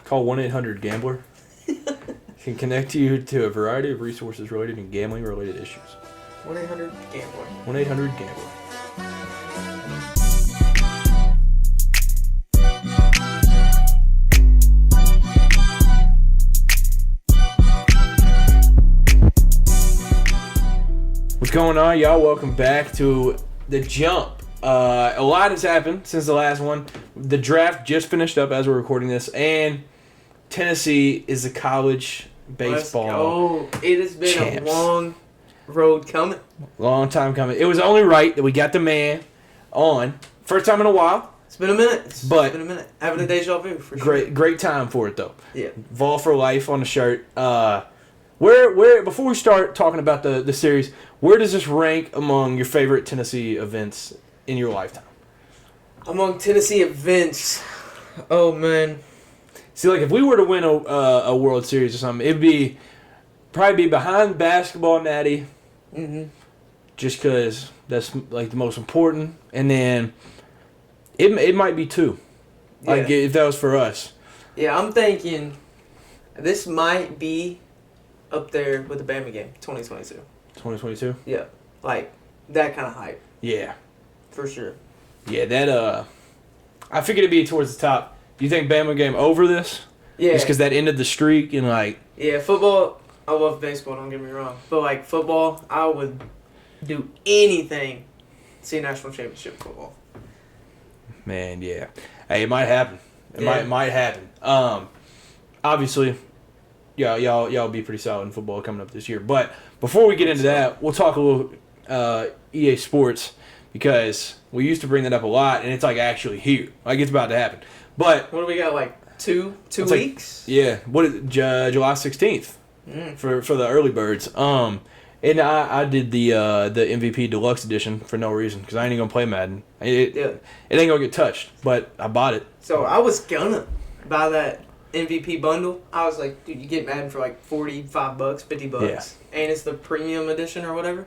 Call 1-800-GAMBLER. Can connect you to a variety of resources related to gambling-related issues. 1-800-GAMBLER. 1-800-GAMBLER. What's going on, y'all? Welcome back to The Jump. A lot has happened since the last one. The draft just finished up as we're recording this, and Tennessee is the college baseball. Let's go. It has been champs. a long road coming. Long time coming. It was only right that we got the man on. First time in a while. It's been a minute. It's But- been a minute. Having a deja vu for sure. Great time for it, though. Yeah. Vol for life on the shirt. Where before we start talking about the series, where does this rank among your favorite Tennessee events in your lifetime? Among Tennessee events, oh man. See, like if we were to win a World Series or something, it'd probably be behind basketball natty, just because that's like the most important, and then it might be two, like if that was for us. Yeah, I'm thinking this might be up there with the Bama game, 2022. 2022. Yeah, like that kind of hype Yeah, for sure. yeah. That I figured it'd be towards the top. Do you think Bama game over this? Yeah, Just because that ended the streak and like. yeah. Football, I love baseball. Don't get me wrong, but like football, I would do anything to see a national championship football. Man, yeah. Hey, it might happen. It Yeah. might happen. Obviously, yeah, y'all be pretty solid in football coming up this year. But before we get into that, we'll talk a little EA Sports, because we used to bring that up a lot, and it's like actually here, like it's about to happen. But What do we got? Like two like- weeks? yeah, what is it, July 16th for the early birds. And I did the MVP Deluxe Edition for no reason, because I ain't even gonna play Madden. It ain't gonna get touched, but I bought it. So I was gonna buy that MVP bundle. I was like, dude, you get Madden for like $45, $50, and it's the premium edition or whatever.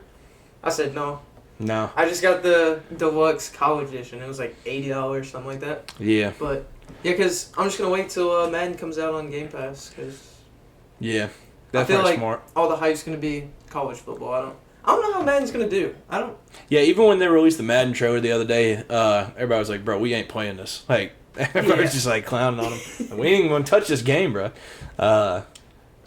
I said no. No. I just got the deluxe college edition. It was like $80, something like that. Yeah. But yeah, because I'm just gonna wait till Madden comes out on Game Pass, because Yeah. I That's feel probably like smart. all the hype's gonna be college football. I don't know how Madden's gonna do. Yeah, even when they released the Madden trailer the other day, everybody was like, bro, we ain't playing this. Like, everybody was just like clowning on them. Like, we ain't even gonna touch this game, bro. So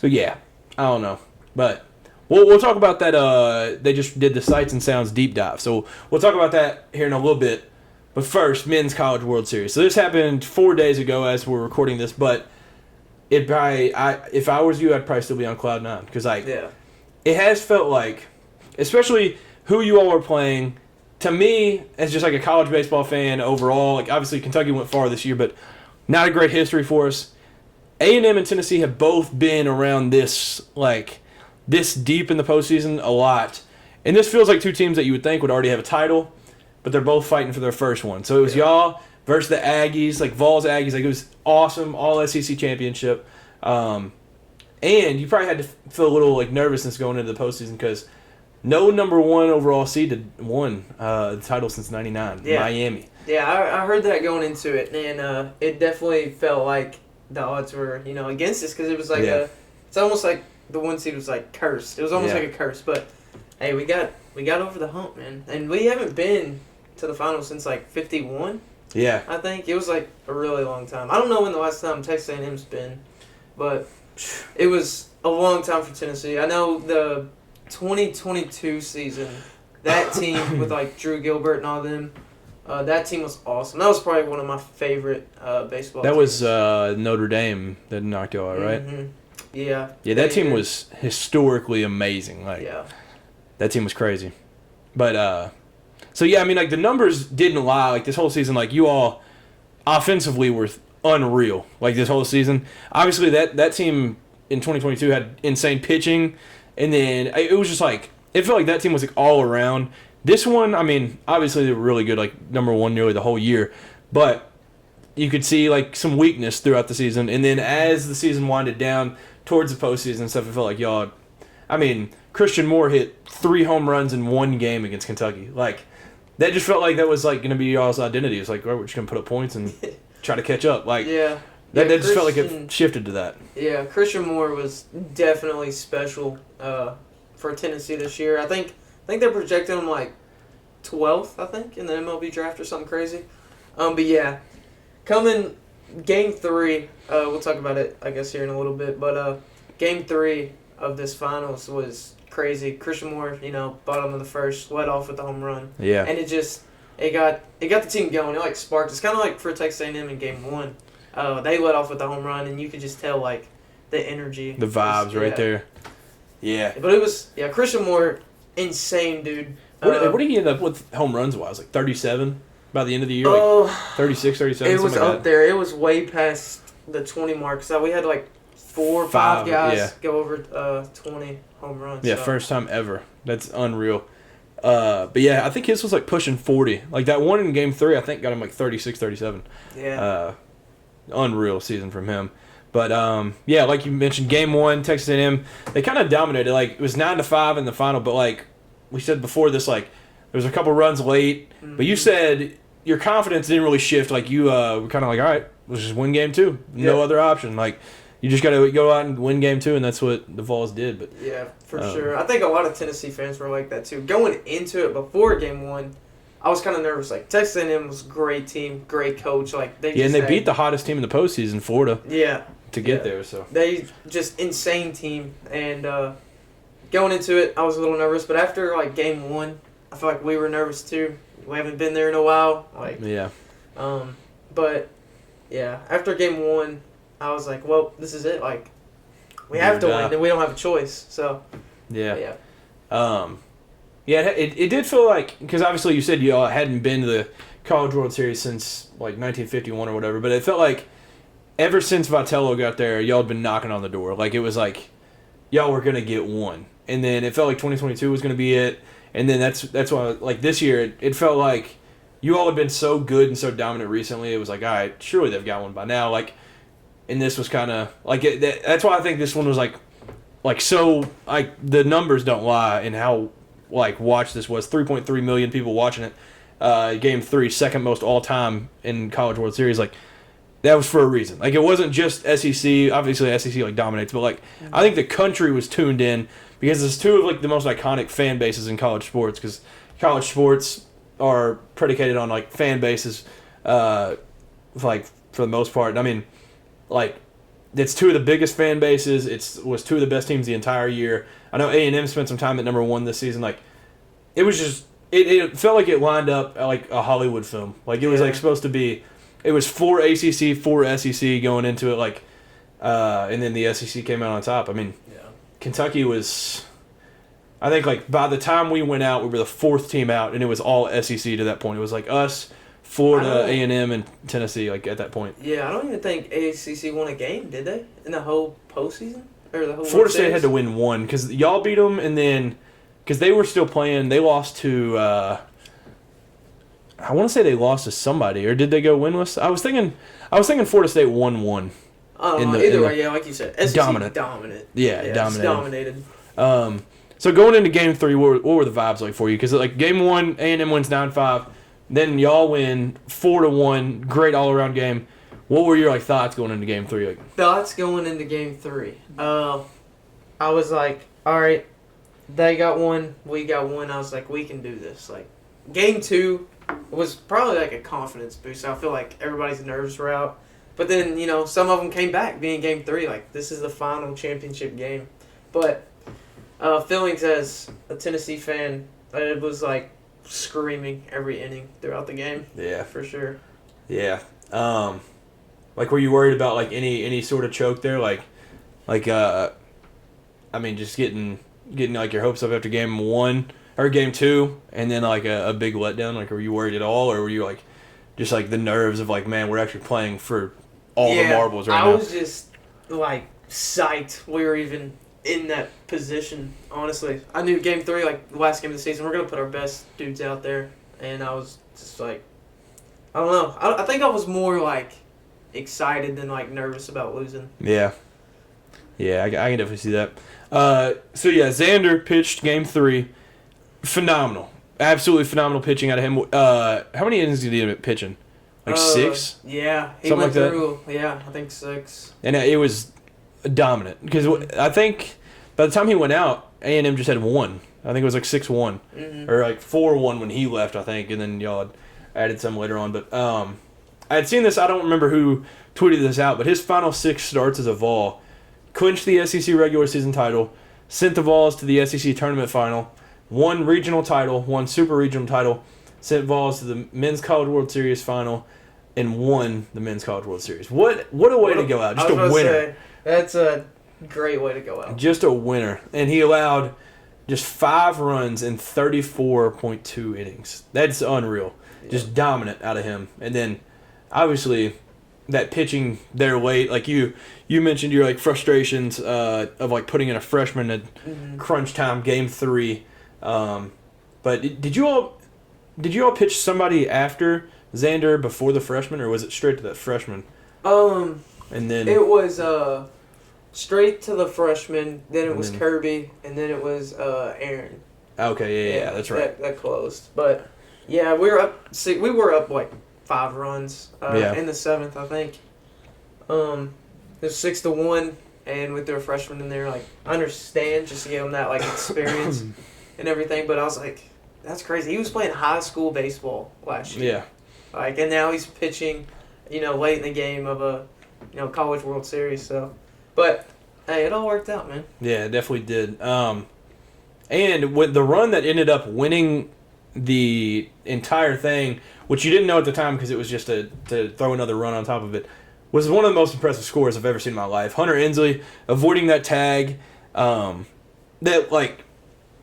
yeah, I don't know. But we'll talk about that. They just did the Sights and Sounds deep dive. So we'll talk about that here in a little bit. But first, Men's College World Series. So this happened 4 days ago as we're recording this, but if I was you, I'd probably still be on cloud nine, because like it has felt like, especially who you all are playing. To me, as just like a college baseball fan overall, like obviously Kentucky went far this year, but not a great history for us. A&M and Tennessee have both been around this deep in the postseason a lot, and this feels like two teams that you would think would already have a title, but they're both fighting for their first one. So it was y'all versus the Aggies, like Vols Aggies. Like it was awesome, all SEC championship. And you probably had to feel a little like nervousness going into the postseason, because no number one overall seed had won the title since '99. Yeah. Miami. Yeah, I heard that going into it, and it definitely felt like the odds were against us, because it was like it's almost like the one seed was like cursed. It was almost like a curse, but hey, we got over the hump, man, and we haven't been to the finals since like '51. Yeah. I think it was like a really long time. I don't know when the last time Texas A&M's been, but it was a long time for Tennessee. I know the 2022 season, that team with like Drew Gilbert and all them, that team was awesome. That was probably one of my favorite baseball That teams. was Notre Dame that knocked you out, right? Mm-hmm. Yeah. Yeah, that team was historically amazing. Like, that team was crazy. But so yeah, I mean, like the numbers didn't lie. Like this whole season, like you all offensively were unreal. Like this whole season, obviously that team in 2022 had insane pitching, and then it was just like it felt like that team was like all around. This one, I mean, obviously they were really good, like number one nearly the whole year, but you could see like some weakness throughout the season, and then as the season winded down towards the postseason and stuff, it felt like y'all. I mean, Christian Moore hit 3 home runs in one game against Kentucky. Like, that just felt like that was like going to be y'all's identity. It's like, well, we're just going to put up points and try to catch up. Like, That just felt like it shifted to that. Yeah, Christian Moore was definitely special for Tennessee this year. I think they're projecting him like 12th, I think, in the MLB draft or something crazy. But yeah, coming Game 3, we'll talk about it, I guess, here in a little bit. But Game 3 of this finals was crazy. Christian Moore, bottom of the first, led off with the home run. Yeah. And it got the team going. It like sparked. It's kind of like for Texas A&M in Game 1. They led off with the home run, and you could just tell like the energy, the vibes right there. Yeah. But it was Christian Moore, insane dude. What did he end up with home runs wise? Like 37 by the end of the year? Like 36, 37? It was like up that. there. It was way past the 20 mark. So we had like 4 or 5 guys go over 20 home runs. Yeah, so. First time ever. That's unreal. But yeah, I think his was like pushing 40. Like that one in Game 3, I think got him like 36, 37. Yeah. Unreal season from him. But yeah, like you mentioned, Game 1, Texas A&M, they kind of dominated. Like it was 9-5 in the final, but like we said before this, like there was a couple runs late. Mm-hmm. But you said your confidence didn't really shift. Like you were kind of like, all right, let's just win Game 2. No other option. Like you just got to go out and win Game 2, and that's what the Vols did. But yeah, for sure. I think a lot of Tennessee fans were like that too. Going into it before Game 1, I was kind of nervous. Like Texas A&M was a great team, great coach. Like they beat the hottest team in the postseason, Florida. Yeah. To get there, so they just insane team. And going into it, I was a little nervous. But after like Game 1, I feel like we were nervous too. We haven't been there in a while. Like yeah. But yeah, after Game 1, I was like, well, this is it. Like we have to win, and we don't have a choice. So yeah. Yeah, it did feel like, because obviously you said you all hadn't been to the College World Series since like 1951 or whatever, but it felt like ever since Vitello got there, y'all had been knocking on the door. Like it was like y'all were gonna get one, and then it felt like 2022 was gonna be it, and then that's why like this year it felt like you all had been so good and so dominant recently. It was like, all right, surely they've got one by now. Like, and this was kind of like that's why I think this one was like so like the numbers don't lie in how. Like watch this was 3.3 million people watching it. Game 3, second most all time in College World Series. Like that was for a reason. Like it wasn't just SEC. Obviously SEC like dominates, but like I think the country was tuned in because it's two of like the most iconic fan bases in college sports. Because college sports are predicated on like fan bases, like for the most part. I mean, like it's two of the biggest fan bases. Was two of the best teams the entire year. I know A&M spent some time at number 1 this season. Like, it was just it felt like it lined up like a Hollywood film. Like it was like supposed to be. It was 4 ACC, 4 SEC going into it. Like, and then the SEC came out on top. I mean, Kentucky was. I think like by the time we went out, we were the 4th team out, and it was all SEC to that point. It was like us, Florida, A&M, and Tennessee. Like at that point. Yeah, I don't even think ACC won a game, did they, in the whole postseason? Florida State had to win one because y'all beat them, and then because they were still playing, they lost to. I want to say they lost to somebody, or did they go winless? I was thinking Florida State won one. Either way, yeah, like you said, SEC dominant. Yeah, dominated. So going into Game 3, what were the vibes like for you? Because like Game 1, A&M wins 9-5, then y'all win 4-1, great all around game. What were your like thoughts going into Game 3? Thoughts going into Game 3. I was like, all right, they got one, we got one. I was like, we can do this. Like, Game 2 was probably like a confidence boost. I feel like everybody's nerves were out. But then, some of them came back being Game 3. Like, this is the final championship game. But feelings as a Tennessee fan, it was like screaming every inning throughout the game. Yeah. For sure. Yeah. Like, were you worried about like any sort of choke there? I mean, just getting like your hopes up after Game 1 or Game 2, and then like a big letdown. Like, were you worried at all, or were you like just like the nerves of like, man, we're actually playing for all the marbles right now? I was just like psyched we were even in that position. Honestly, I knew Game 3, like the last game of the season, we're gonna put our best dudes out there, and I was just like, I don't know. I think I was more like excited than like nervous about losing. Yeah, I can definitely see that. So yeah, Xander pitched Game 3, phenomenal, absolutely phenomenal pitching out of him. How many innings did he end up pitching? Like 6? Yeah, he Something went like through. Yeah, I think 6. And it was dominant because I think by the time he went out, A&M just had 1. I think it was like 6-1 or like 4-1 when he left, I think, and then y'all had added some later on. But I had seen this. I don't remember who tweeted this out, but his final 6 starts as a Vol clinched the SEC regular season title, sent the Vols to the SEC tournament final, won regional title, won super regional title, sent Vols to the Men's College World Series final, and won the Men's College World Series. What a way to go out. Just a winner. Say, that's a great way to go out. Just a winner. And he allowed just 5 runs in 34.2 innings. That's unreal. Yeah. Just dominant out of him. And then, obviously, that pitching there late, like you mentioned your like frustrations of like putting in a freshman at crunch time, game 3. But did you all pitch somebody after Xander before the freshman, or was it straight to that freshman? And then it was straight to the freshman. Then it was Kirby, and then it was Aaron. Okay, yeah, that's right. That closed, but yeah, we were up. See, we were up like 5 runs in the 7th, I think. It was 6-1, and with their freshman in there, like I understand just to give him that like experience and everything. But I was like, that's crazy. He was playing high school baseball last year. Yeah. Like, and now he's pitching, late in the game of a, College World Series. So, but hey, it all worked out, man. Yeah, it definitely did. And with the run that ended up winning the entire thing, which you didn't know at the time because it was just to throw another run on top of it, was one of the most impressive scores I've ever seen in my life. Hunter Inslee avoiding that tag, that like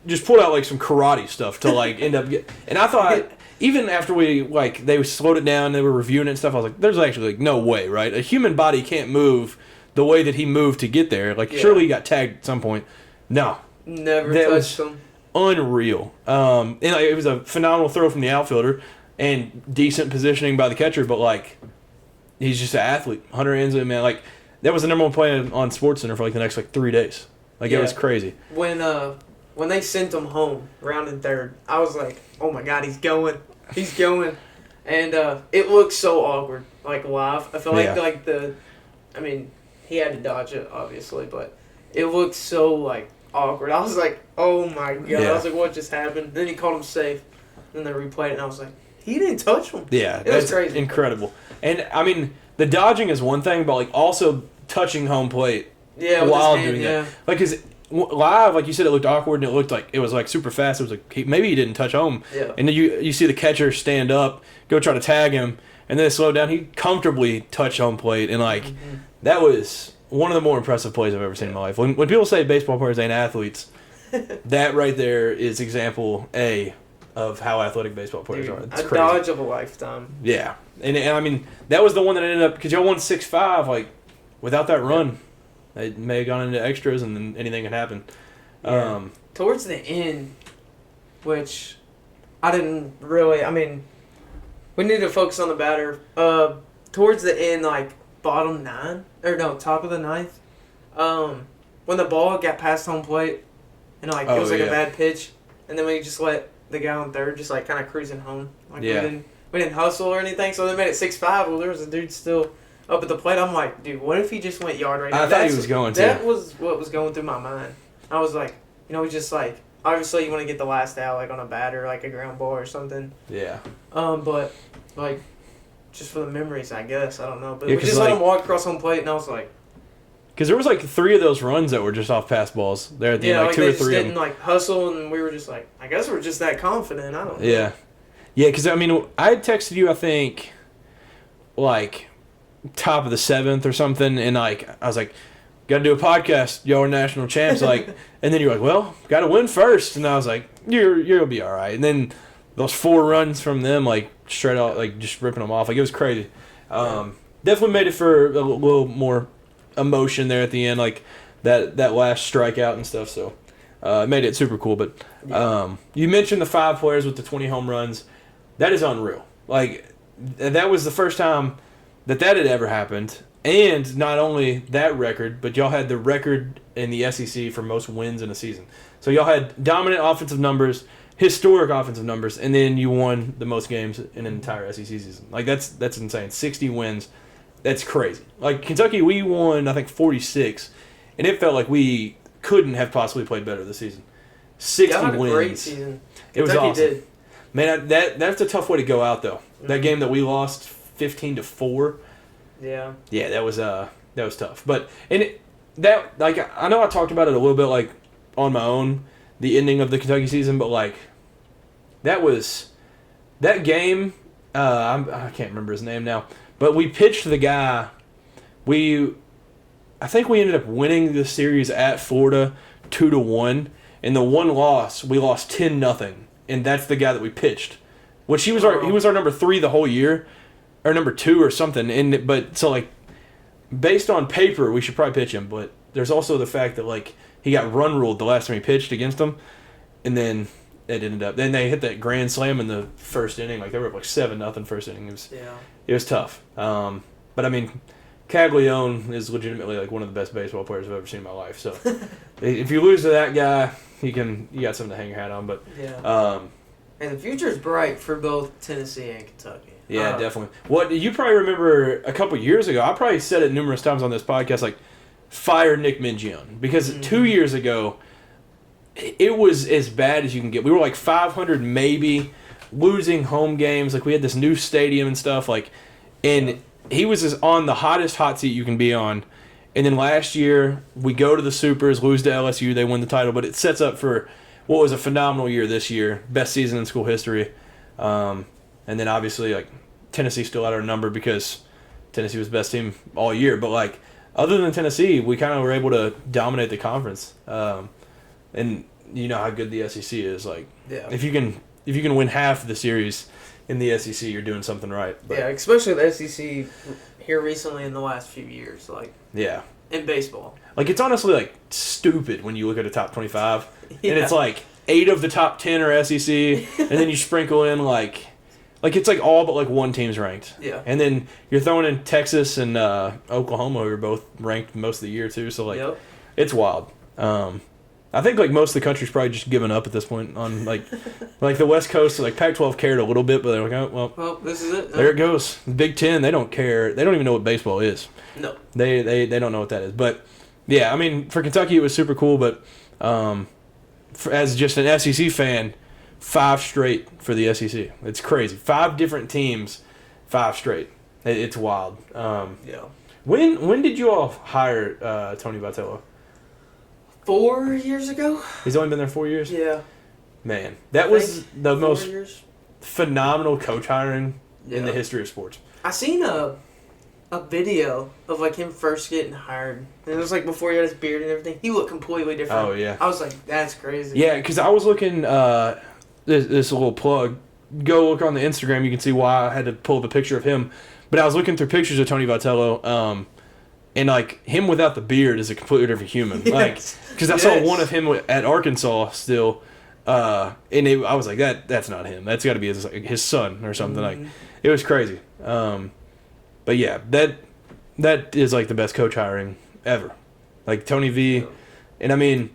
just pulled out like some karate stuff to like end up and I thought. Even after they slowed it down, they were reviewing it and stuff, I was like, there's actually no way, right? A human body can't move the way that he moved to get there. Surely he got tagged at some point. No. Never touched him. Unreal. And it was a phenomenal throw from the outfielder and decent positioning by the catcher, but he's just an athlete. Hunter Inslee, man, that was the number 1 play on SportsCenter for the next 3 days. It was crazy. When they sent him home, rounded 3rd, I was like, oh my God, he's going. He's going. And it looked so awkward, live. I feel he had to dodge it, obviously, but it looked so, awkward. I was like, oh my God. Yeah. I was like, what just happened? Then he called him safe. Then they replayed it, and I was like, he didn't touch him. Yeah, it was crazy. Incredible. And, the dodging is one thing, but, also touching home plate while doing that. Because live, like you said, it looked awkward, and it looked like it was super fast. It was maybe he didn't touch home. Yeah. And then you see the catcher stand up, go try to tag him, and then it slowed down. He comfortably touched home plate, and that was one of the more impressive plays I've ever seen in my life. When people say baseball players ain't athletes, that right there is example A of how athletic baseball players are. It's crazy. Dodge of a lifetime. Yeah, and that was the one that ended up because y'all won 6-5. Without that run. It may have gone into extras, and then anything could happen. Yeah. Towards the end, which I didn't really... we need to focus on the batter. Towards the end, bottom 9, or no, top of the 9th, when the ball got past home plate, and it was a bad pitch, and then we just let the guy on 3rd just kind of cruising home. We didn't hustle or anything, so they made it 6-5. Well, there was a dude still up at the plate. I'm like, dude, what if he just went yard right now? I thought he was going to. That was what was going through my mind. I was like, just obviously you want to get the last out on a batter, a ground ball or something. Yeah. But just for the memories, I guess. I don't know. But we just let him walk across home plate, and I was like... Because there was 3 of those runs that were just off pass balls there at the end, 2 or 3 of them. They just didn't hustle, and we were just I guess we're just that confident. I don't know. Yeah. Yeah, because I had texted you, I think, top of the 7th or something, and I was like, gotta do a podcast, y'all are national champs, and then you're like, well, gotta win first, and I was like, you'll be all right. And then those 4 runs from them, straight out, just ripping them off, it was crazy. Definitely made it for a little more emotion there at the end, that last strikeout and stuff, so it made it super cool. But you mentioned the 5 players with the 20 home runs. That is unreal. That was the first time that had ever happened. And not only that record, but y'all had the record in the SEC for most wins in a season. So y'all had dominant offensive numbers, historic offensive numbers, and then you won the most games in an entire SEC season. Like, that's insane. 60 wins. That's crazy. Like, Kentucky, we won, I think, 46, and it felt like we couldn't have possibly played better this season. 60 Y'all had a wins. great season. It was Kentucky awesome. did. Man, that's a tough way to go out, though. That game that we lost 15-4. Yeah. Yeah, that was tough. But I know I talked about it a little bit like on my own, the ending of the Kentucky season, but like that game. I can't remember his name now, but we pitched the guy. I think we ended up winning the series at Florida 2-1, and the one loss we lost 10-0, and that's the guy that we pitched. Which he was our number 3 the whole year, or number 2 or something. But so like, based on paper, we should probably pitch him. But there's also the fact that like he got run ruled the last time he pitched against them, and then it ended up. Then they hit that grand slam in the first inning. Like they were up like 7-0 first inning. It was tough. But I mean, Caglione is legitimately like one of the best baseball players I've ever seen in my life. So if you lose to that guy, you got something to hang your hat on. But and the future's bright for both Tennessee and Kentucky. Yeah, definitely. What you probably remember a couple years ago, I probably said it numerous times on this podcast, like, fire Nick Mingione. Because 2 years ago, it was as bad as you can get. We were like 500 maybe, losing home games. Like, we had this new stadium and stuff. Like, and he was on the hottest hot seat you can be on. And then last year, we go to the Supers, lose to LSU, they win the title. But it sets up for what was a phenomenal year this year. Best season in school history. And then obviously, like, Tennessee still had our number because Tennessee was the best team all year. But, like, other than Tennessee, we kind of were able to dominate the conference. And you know how good the SEC is. Like, if you can win half of the series in the SEC, you're doing something right. But, yeah, especially the SEC here recently in the last few years. Like, yeah. In baseball. Like, it's honestly, like, stupid when you look at a top 25. And it's, like, 8 of the top 10 are SEC. And then you sprinkle in, like, it's, like, all but, like, one team's ranked. Yeah. And then you're throwing in Texas and Oklahoma, who are both ranked most of the year, too. So, like, It's wild. I think, like, most of the country's probably just given up at this point on, like, like the West Coast. Like, Pac-12 cared a little bit, but they're like, oh, well, this is it. There it goes. The Big Ten, they don't care. They don't even know what baseball is. No. They don't know what that is. But, yeah, I mean, for Kentucky, it was super cool. But as just an SEC fan, 5 straight for the SEC. It's crazy. 5 different teams, 5 straight. It's wild. Yeah. When did you all hire Tony Vitello? 4 years ago? He's only been there 4 years? Yeah. Man, that was the most years? phenomenal coach hiring in the history of sports. I seen a video of, like, him first getting hired. And it was, like, before he had his beard and everything. He looked completely different. Oh, yeah. I was like, that's crazy. Yeah, because I was looking, this little plug, go look on the Instagram. You can see why I had to pull up a picture of him. But I was looking through pictures of Tony Vitello, and, like, him without the beard is a completely different human. Yes. Like, because I saw one of him at Arkansas still, and I was like, that's not him. That's got to be his son or something. Like, it was crazy. But yeah, that is like the best coach hiring ever. Like Tony V, and I mean,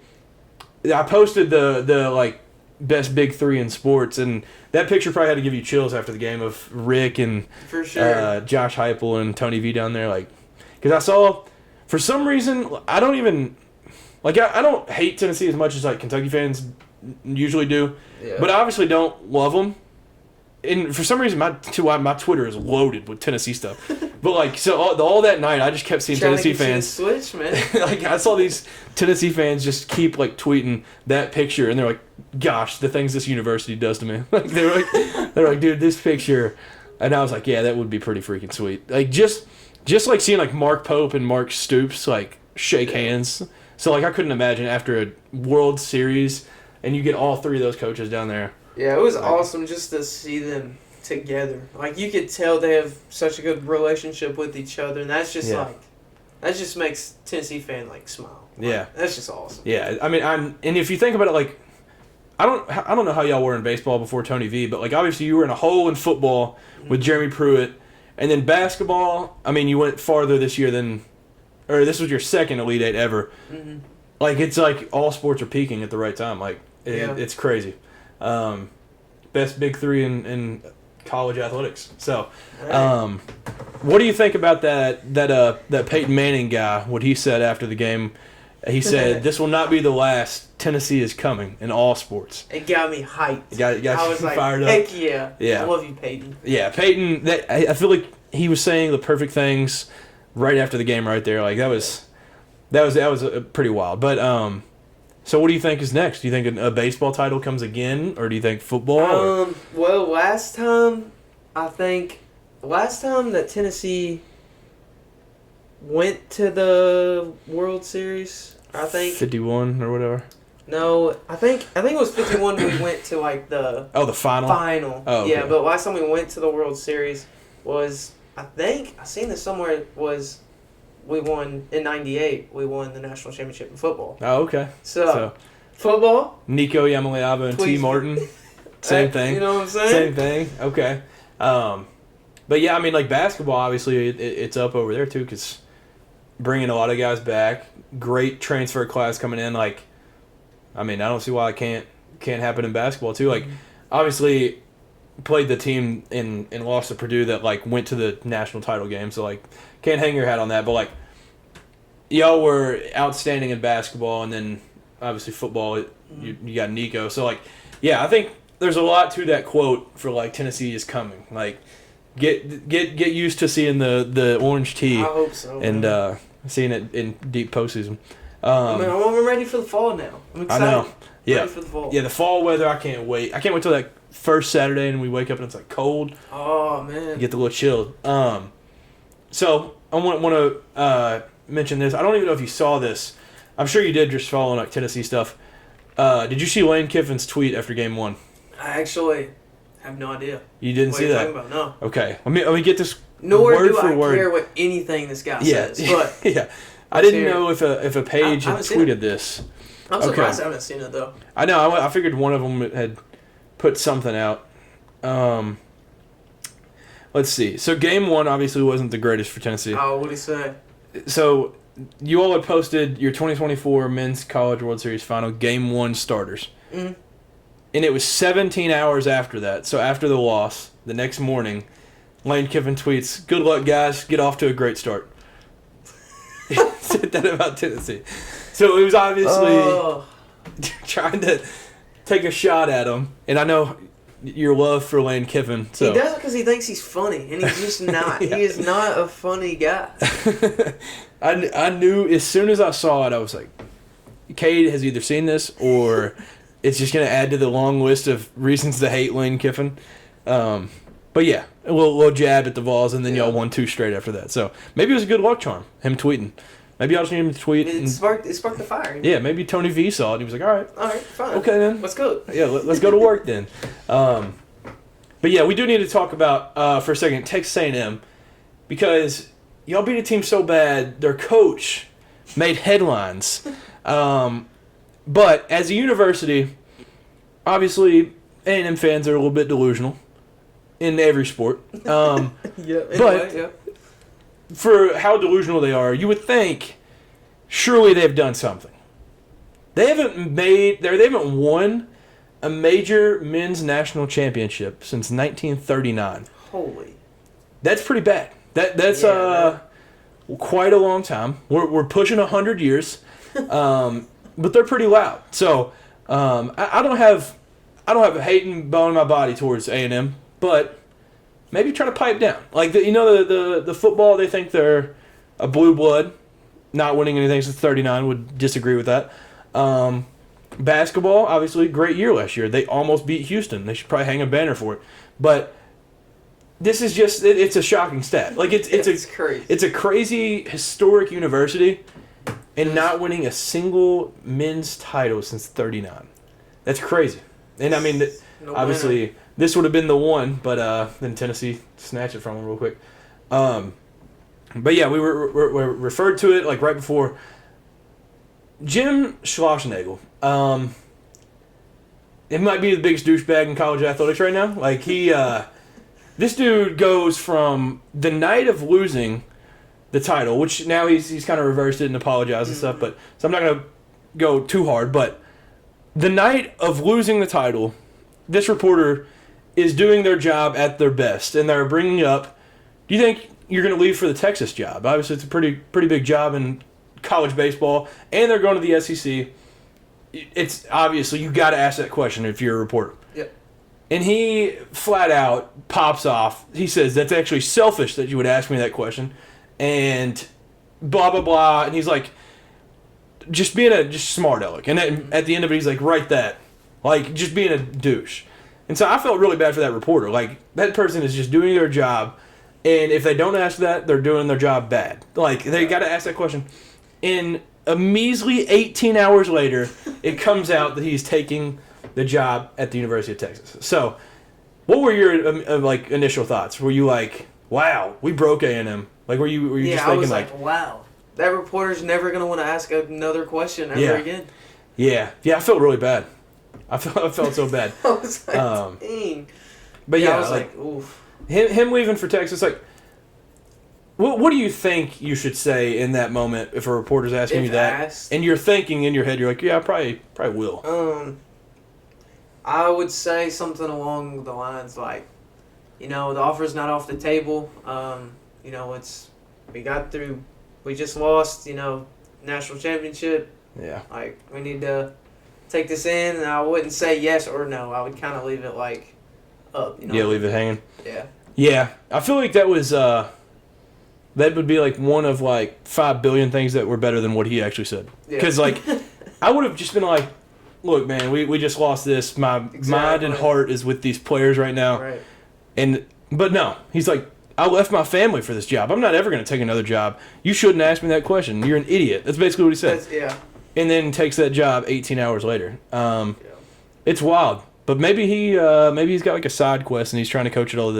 I posted the like best big 3 in sports, and that picture probably had to give you chills after the game of Rick and for sure. Josh Heupel and Tony V down there. Like, because I saw, for some reason, I don't even like I don't hate Tennessee as much as like Kentucky fans usually do, but I obviously don't love them. And for some reason, my Twitter is loaded with Tennessee stuff. But, like, so all that night, I just kept seeing Tennessee fans. Switch, man. Like, I saw these Tennessee fans just keep, like, tweeting that picture. And they're like, gosh, the things this university does to me. Like, they're like, dude, this picture. And I was like, yeah, that would be pretty freaking sweet. Like, just like, seeing, like, Mark Pope and Mark Stoops, like, shake hands. So, like, I couldn't imagine after a World Series, and you get all 3 of those coaches down there. Yeah, it was awesome just to see them together. Like, you could tell they have such a good relationship with each other, and that's just like, that just makes Tennessee fan like smile. Like, yeah, that's just awesome. Yeah, I mean, and if you think about it, like, I don't know how y'all were in baseball before Tony V, but like obviously you were in a hole in football with Jeremy Pruitt, and then basketball. I mean, you went farther this year or this was your second Elite Eight ever. Mm-hmm. Like, it's like all sports are peaking at the right time. Like, it's crazy. Best big three in college athletics. So, what do you think about that Peyton Manning guy? What he said after the game? He said, "This will not be the last. Tennessee is coming in all sports." It got me hyped. I was fired up. Heck yeah! Yeah, I love you, Peyton. Yeah, Peyton. I feel like he was saying the perfect things right after the game, right there. Like that was pretty wild. But so what do you think is next? Do you think a baseball title comes again, or do you think football? Well, last time that Tennessee went to the World Series, I think 51 or whatever. No, I think it was 51 when we went to like the the final. Oh, okay. Yeah, but last time we went to the World Series was, I think I seen this somewhere, was we won in '98. We won the national championship in football. Oh, okay. So football. Nico Yamaleava and T. Martin. Same thing. You know what I'm saying? Same thing. Okay. But yeah, I mean, like basketball, obviously it's up over there too, because bringing a lot of guys back. Great transfer class coming in. Like, I mean, I don't see why it can't happen in basketball too. Like, obviously, played the team and lost to Purdue that like went to the national title game. So like, can't hang your hat on that. But like, y'all were outstanding in basketball, and then obviously football. You got Nico. So like, yeah, I think there's a lot to that quote for like Tennessee is coming. Like, get used to seeing the orange tee. I hope so. And seeing it in deep postseason. I'm ready for the fall now. I'm excited. I know. Yeah. Ready for the fall. Yeah, the fall weather, I can't wait. I can't wait till that first Saturday and we wake up and it's like cold. Oh, man. Get a little chilled. So I want to mention this. I don't even know if you saw this. I'm sure you did, just following like Tennessee stuff. Did you see Lane Kiffin's tweet after game one? I actually have no idea. You didn't see that? What are you talking about? No. Okay. Let me get this Nor word do for I word. care what anything this guy says. But yeah. I didn't know if a page had tweeted this. I'm surprised I haven't seen it, though. I know. I figured one of them had put something out. Let's see. So game one obviously wasn't the greatest for Tennessee. Oh, what did he say? So you all had posted your 2024 Men's College World Series Final Game 1 starters. Mm-hmm. And it was 17 hours after that. So after the loss, the next morning, Lane Kiffin tweets, "Good luck, guys. Get off to a great start." Said that about Tennessee. So it was obviously trying to take a shot at him. And I know your love for Lane Kiffin. So. He does it because he thinks he's funny, and he's just not. Yeah. He is not a funny guy. I knew as soon as I saw it, I was like, Cade has either seen this or it's just going to add to the long list of reasons to hate Lane Kiffin. But yeah, a little jab at the Vols, and then y'all won 2 straight after that. So maybe it was a good luck charm, him tweeting. Maybe I just need him to tweet. It sparked the fire. Yeah, maybe Tony V saw it. He was like, all right, fine. Okay, then. Let's go. Yeah, let's go to work then. But yeah, we do need to talk about, for a second, Texas A&M, because y'all beat a team so bad, their coach made headlines. But as a university, obviously, A&M fans are a little bit delusional in every sport. For how delusional they are, you would think surely they've done something. They haven't won a major men's national championship since 1939. Holy. That's pretty bad. That's quite a long time. We're pushing 100 years. But they're pretty loud. So I don't have a hating bone in my body towards A&M, but maybe try to pipe down. Like the football, they think they're a blue blood, not winning anything since 39. Would disagree with that. Basketball, obviously, great year last year. They almost beat Houston. They should probably hang a banner for it. But this is just it's a shocking stat. Like it's crazy. It's a crazy historic university. And not winning a single men's title since 39. That's crazy. And I mean, obviously, this would have been the one, but then Tennessee snatched it from them real quick. But yeah, we were referred to it like right before. Jim Schlossnagle. It might be the biggest douchebag in college athletics right now. Like this dude goes from the night of losing the title, which now he's kind of reversed it and apologized and stuff, but so I'm not going to go too hard, but the night of losing the title this reporter is doing their job at their best, and they're bringing up, do you think you're going to leave for the Texas job? Obviously, it's a pretty big job in college baseball, and they're going to the SEC. It's obviously, you got to ask that question if you're a reporter. Yep. And he flat out pops off. He says, that's actually selfish that you would ask me that question, and blah, blah, blah. And he's like, just being a smart aleck. And at the end of it, he's like, write that. Like, just being a douche. And so I felt really bad for that reporter. Like, that person is just doing their job, and if they don't ask that, they're doing their job bad. Like, they got to ask that question. And a measly 18 hours later, it comes out that he's taking the job at the University of Texas. So, what were your like initial thoughts? Were you like, wow, we broke A&M? Like, were you just thinking, I was like, wow, that reporter's never going to want to ask another question ever again. Yeah, I felt really bad. I felt so bad. I was like, dang. But yeah, I was like, oof. Him leaving for Texas, like, what do you think you should say in that moment if a reporter's asking you that? Asked, and you're thinking in your head, you're like, yeah, I probably will. I would say something along the lines like, the offer's not off the table. We just lost, national championship. Yeah. Like, we need to take this in, and I wouldn't say yes or no. I would kind of leave it like up, Yeah, leave it hanging. Yeah. Yeah, I feel like that was that would be like one of like 5 billion things that were better than what he actually said. Because like, I would have just been like, look, man, we just lost this. My mind and heart is with these players right now. Right. But no, he's like, I left my family for this job. I'm not ever going to take another job. You shouldn't ask me that question. You're an idiot. That's basically what he said. Yeah. And then takes that job 18 hours later. It's wild. But maybe he's got like a side quest and he's trying to coach at all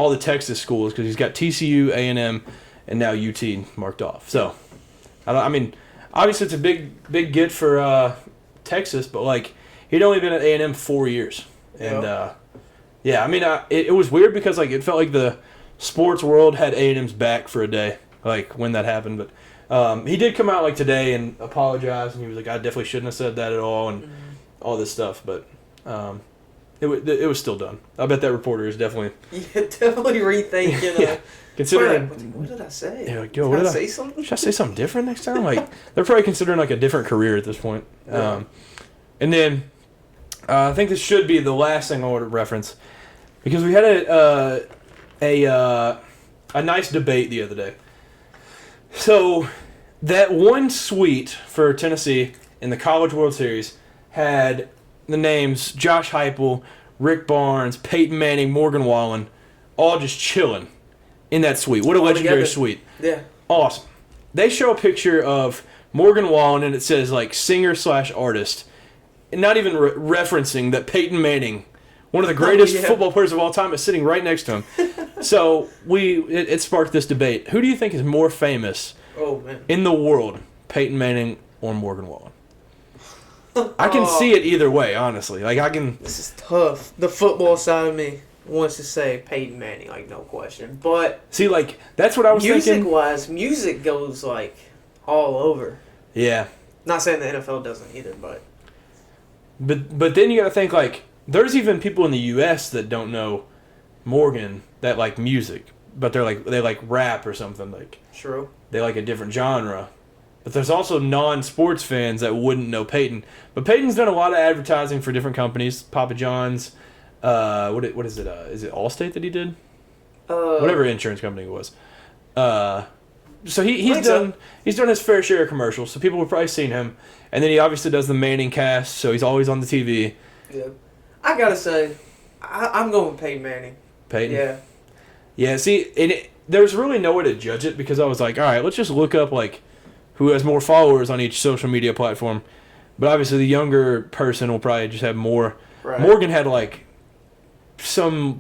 the Texas schools because he's got TCU, A&M, and now UT marked off. So, I mean, obviously it's a big get for Texas, but like he'd only been at A&M 4 years, and I mean, it was weird because like it felt like the sports world had A&M's back for a day, like when that happened. But he did come out like today and apologize, and he was like, I definitely shouldn't have said that at all, and all this stuff, but. It was still done. I bet that reporter is definitely rethinking. Considering what did I say? Yeah, like, yo, did I say something? Should I say something different next time? Like they're probably considering like a different career at this point. Yeah. And then I think this should be the last thing I want to reference because we had a nice debate the other day. So that one suite for Tennessee in the College World Series had the names Josh Heupel, Rick Barnes, Peyton Manning, Morgan Wallen, all just chilling in that suite. What a legendary suite. Yeah. Awesome. They show a picture of Morgan Wallen and it says like singer/artist, and not even referencing that Peyton Manning, one of the greatest football players of all time, is sitting right next to him. So it sparked this debate. Who do you think is more famous in the world, Peyton Manning or Morgan Wallen? I can see it either way, honestly. Like I can. This is tough. The football side of me wants to say Peyton Manning, like no question. But see, like that's what I was thinking. Music-wise, music goes like all over. Yeah. Not saying the NFL doesn't either, but. But then you got to think like there's even people in the U.S. that don't know Morgan that like music, but they like rap or something like. True. They like a different genre. But there's also non-sports fans that wouldn't know Peyton. But Peyton's done a lot of advertising for different companies. Papa John's. What is it? Is it Allstate that he did? Whatever insurance company it was. So he's done his fair share of commercials. So people have probably seen him. And then he obviously does the Manning cast. So he's always on the TV. Yeah. I gotta say, I'm going with Peyton Manning. Peyton? Yeah. Yeah, see, there's really no way to judge it because I was like, all right, let's just look up like who has more followers on each social media platform. But obviously the younger person will probably just have more. Right. Morgan had like 7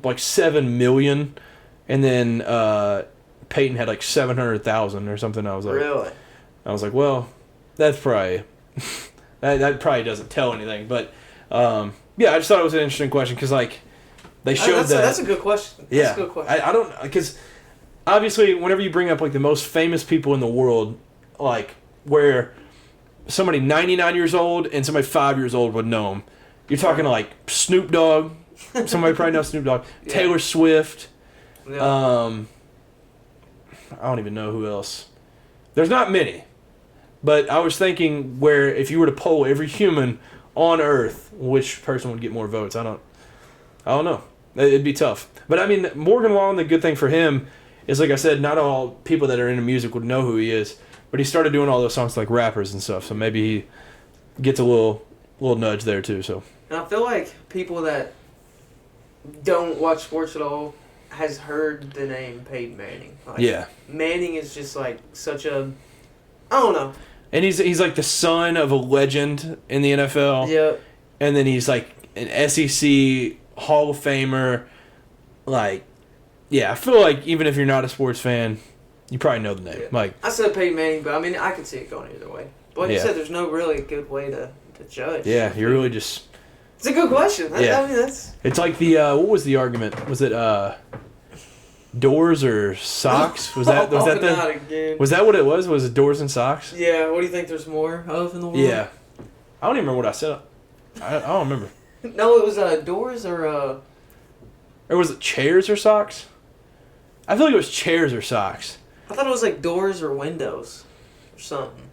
million, and then Peyton had like 700,000 or something. I was like, really? I was like, well, that's probably that probably doesn't tell anything. But yeah, I just thought it was an interesting question because like they showed that's a good question. Yeah, that's a good question. I don't because obviously whenever you bring up like the most famous people in the world. Like, where somebody 99 years old and somebody 5 years old would know him. You're talking like Snoop Dogg. Somebody probably knows Snoop Dogg. Yeah. Taylor Swift. Yeah. I don't even know who else. There's not many. But I was thinking where if you were to poll every human on Earth, which person would get more votes? I don't know. It'd be tough. But I mean, Morgan Wallen, the good thing for him is, like I said, not all people that are into music would know who he is. But he started doing all those songs like rappers and stuff. So maybe he gets a little nudge there too. So. And I feel like people that don't watch sports at all has heard the name Peyton Manning. Like, Yeah. Manning is just like such a, I don't know. And he's like the son of a legend in the NFL. Yeah. And then he's like an SEC Hall of Famer. Like, yeah, I feel like even if you're not a sports fan, you probably know the name. Yeah. Like, I said Peyton Manning, but I mean, I could see it going either way. But like you said, there's no really good way to judge. Yeah, you're really just... It's a good question. Yeah. I mean, that's... It's like the, what was the argument? Was it, doors or socks? Was that not the... again. Was that what it was? Was it doors and socks? Yeah, what do you think there's more of in the world? Yeah. I don't even remember what I said. I don't remember. No, it was doors or... Or was it chairs or socks? I feel like it was chairs or socks. I thought it was like doors or windows or something.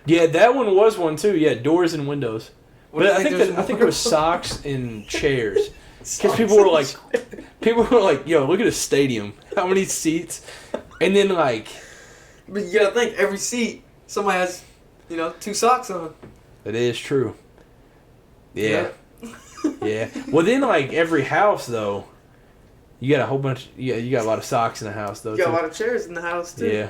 Yeah, that one was one too. Yeah, doors and windows. What do But you I think it was socks and chairs. Because people were like, yo, look at a stadium. How many seats? And then like... But you gotta think, every seat, somebody has, 2 socks on. That is true. Yeah. Yeah. Well, then like every house though, you got a whole bunch... you got a lot of socks in the house though. You got a lot of chairs in the house too. Yeah.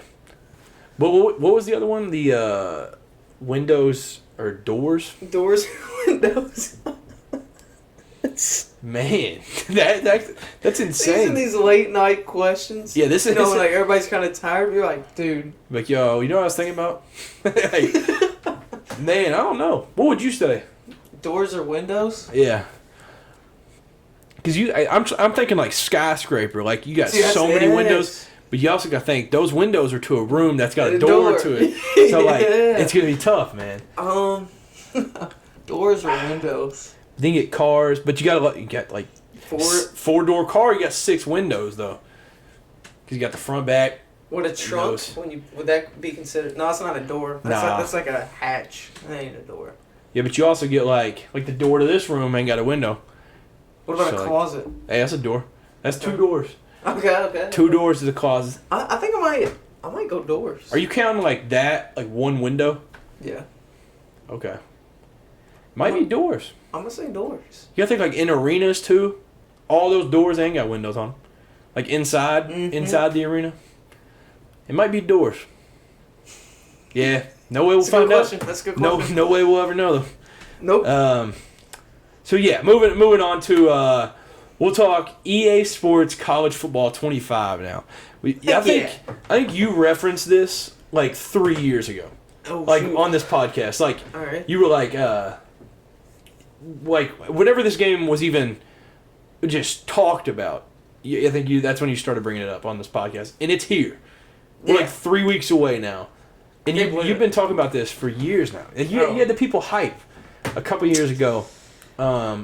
But what was the other one? The windows or doors? Doors, windows. Man, that's insane. These late night questions. Yeah, this is when like everybody's kind of tired. You're like, dude. Like, yo, you know what I was thinking about? Hey, man, I don't know. What would you say? Doors or windows? Yeah. Because I'm thinking like skyscraper. Like you got so many windows, but you also got to think those windows are to a room that's got a door to it. So like it's gonna be tough, man. Doors or windows? Then you get cars, but you got like 4-door car. You got 6 windows though. Because you got the front, back. What a trunk? Would that be considered? No, it's not a door. That's like a hatch. That ain't a door. Yeah, but you also get like the door to this room ain't got a window. What about a closet? Hey, that's a door. That's 2 doors. Okay. 2 doors to the closet. I think I might go doors. Are you counting like that, like one window? Yeah. Okay. Might be doors. I'm gonna say doors. You gotta think like in arenas too. All those doors ain't got windows on them. Like inside the arena. It might be doors. Yeah. No way we'll find out. That's a good question. No way we'll ever know though. Nope. So yeah, moving on to we'll talk EA Sports College Football 25 now. I think you referenced this like 3 years ago. Oh, like shoot. on this podcast. Like all right. You were like whatever this game was even just talked about. I think that's when you started bringing it up on this podcast, and it's here. We're like 3 weeks away now, and you've been talking about this for years now. You had the people hype a couple years ago. I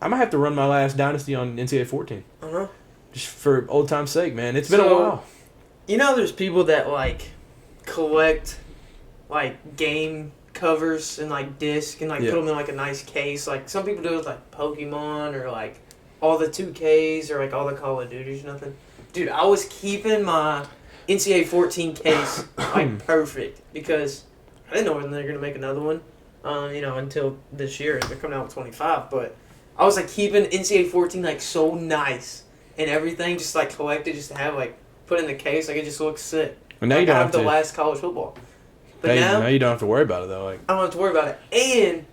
might have to run my last dynasty on NCAA 14. Just for old time's sake, man. It's been a while. There's people that like collect like game covers and like disc and like put them in like a nice case. Like some people do it with like Pokemon or like all the 2Ks or like all the Call of Duties or nothing. Dude, I was keeping my NCAA 14 case like perfect because I didn't know when they're gonna make another one. Until this year. They're coming out with 25, but I was like keeping NCAA 14 like so nice and everything, just like collected, just to have like put in the case. Like it just looks sick. Well, now you don't have the last college football. But now you don't have to worry about it though. Like I don't have to worry about it, and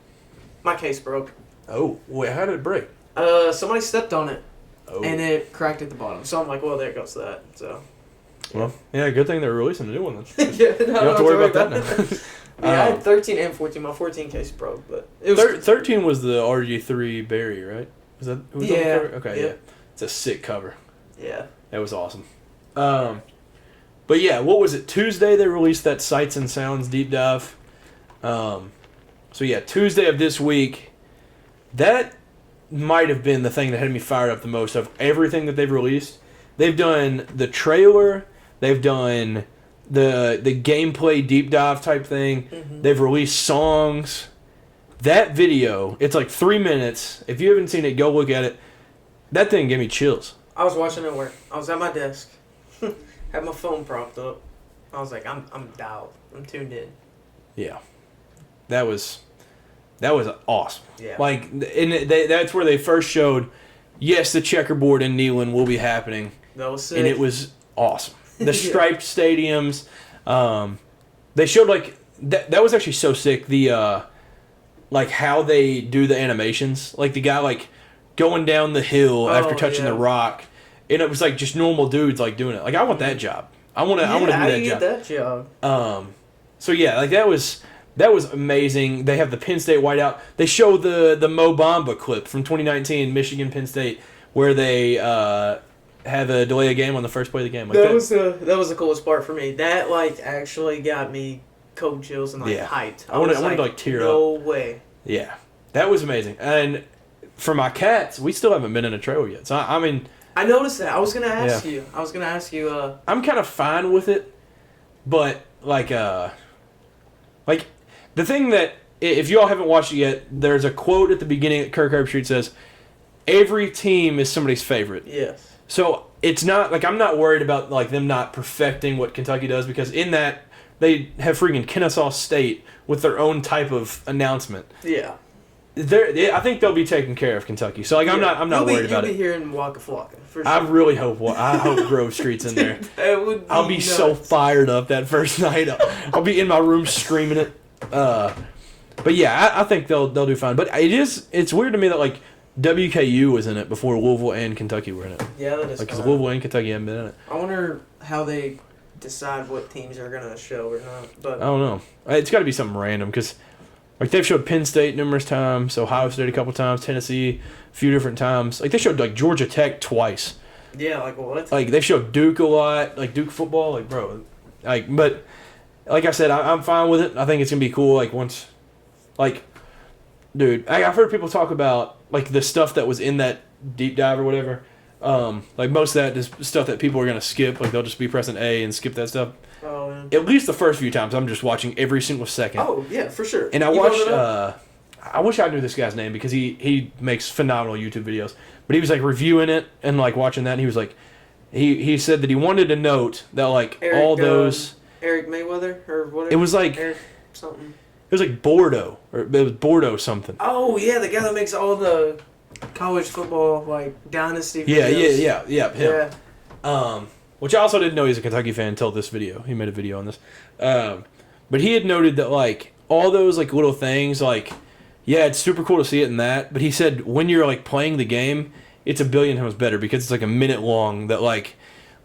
my case broke. Oh, wait, how did it break? Somebody stepped on it, Oh. and it cracked at the bottom. So I'm like, well, there goes that. So. Well, yeah, good thing they're releasing a new one then. You don't have to worry about that now. Yeah, I had 13 and 14. My 14 case broke, but it was 13 was the RG3 Berry, right? Was that who was on the cover? Okay, yeah. It's a sick cover. Yeah. That was awesome. But yeah, what was it? Tuesday they released that Sights and Sounds deep dive. So yeah, Tuesday of this week, that might have been the thing that had me fired up the most of everything that they've released. They've done the trailer, they've done the gameplay deep dive type thing, they've released songs. That video, it's like 3 minutes. If you haven't seen it, go look at it. That thing gave me chills. I was watching it at work. I was at my desk, had my phone propped up. I was like, I'm dialed. I'm tuned in. Yeah, that was awesome. Yeah, like, and that's where they first showed. Yes, the checkerboard in Neyland will be happening. That was sick. And it was awesome. The striped stadiums. They showed like that was actually so sick. The like how they do the animations, like the guy like going down the hill after touching the rock, and it was like just normal dudes like doing it. Like I want that job. I want to do that job. So yeah, like that was amazing. They have the Penn State whiteout. They show the Mo Bamba clip from 2019 Michigan Penn State where they have a delay a game on the first play of the game. Like that was the coolest part for me. That like actually got me cold chills and like hyped. I wanted to like tear up. No way. Yeah, that was amazing. And for my Cats, we still haven't been in a trailer yet. So I mean, I noticed that. I was gonna ask you. I'm kind of fine with it, but like the thing that if y'all haven't watched it yet, there's a quote at the beginning that Kirk Herbstreit says, "Every team is somebody's favorite." Yes. So it's not like I'm not worried about like them not perfecting what Kentucky does because in that they have freaking Kennesaw State with their own type of announcement. Yeah. I think they'll be taking care of Kentucky. So like I'm not worried about it. You'll be hearing Waka Flocka for sure. I really hope Grove Street's in there. That would be I'll be so fired up that first night. I'll be in my room screaming it. But yeah, I think they'll do fine. But it's weird to me that like WKU was in it before Louisville and Kentucky were in it. Yeah, that is. Like, because Louisville and Kentucky haven't been in it. I wonder how they decide what teams are gonna show or not. But I don't know. It's got to be something random because like they've showed Penn State numerous times, Ohio State a couple times, Tennessee a few different times. Like they showed like Georgia Tech twice. Yeah, like what? Like they showed Duke a lot, like Duke football. Like bro, like but like I said, I'm fine with it. I think it's gonna be cool. Like once, like, dude, I've heard people talk about like the stuff that was in that deep dive or whatever. Like most of that is stuff that people are gonna skip. Like they'll just be pressing A and skip that stuff. Oh, man. At least the first few times, I'm just watching every single second. Oh yeah, for sure. And I watched. I wish I knew this guy's name because he makes phenomenal YouTube videos. But he was like reviewing it and like watching that. And he was like, he said that he wanted to note that like all those. Eric Mayweather or whatever. It was like Eric something. It was like Bordeaux or it was Bordeaux something. Oh yeah, the guy that makes all the college football like dynasty videos. Yeah. Him. Yeah. Which I also didn't know he's a Kentucky fan until this video. He made a video on this. But he had noted that like all those like little things like yeah, it's super cool to see it in that. But he said when you're like playing the game, it's a billion times better because it's like a minute long that like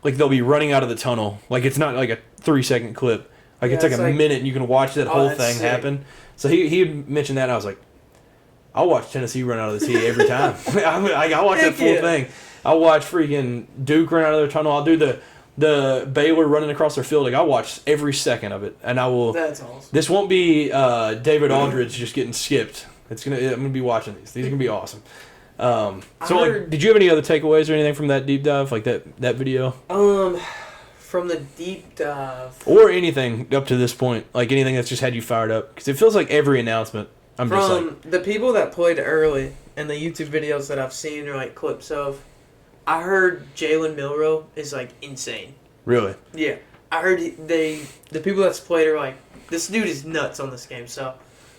they'll be running out of the tunnel. Like it's not like a 3-second clip. Like it's like a minute and you can watch that whole thing happen. So he mentioned that and I was like, I'll watch Tennessee run out of the tee every time. I'll watch that full thing. I'll watch freaking Duke run out of their tunnel. I'll do the Baylor running across their field. Like I'll watch every second of it, and I will. That's awesome. This won't be David Aldridge just getting skipped. I'm gonna be watching these. These are gonna be awesome. Did you have any other takeaways or anything from that deep dive, like that video? From the deep dive, or anything up to this point, like anything that's just had you fired up, because it feels like every announcement. The people that played early and the YouTube videos that I've seen or like clips of, I heard Jalen Milroe is like insane. Really? Yeah, I heard the people that's played are like, this dude is nuts on this game. So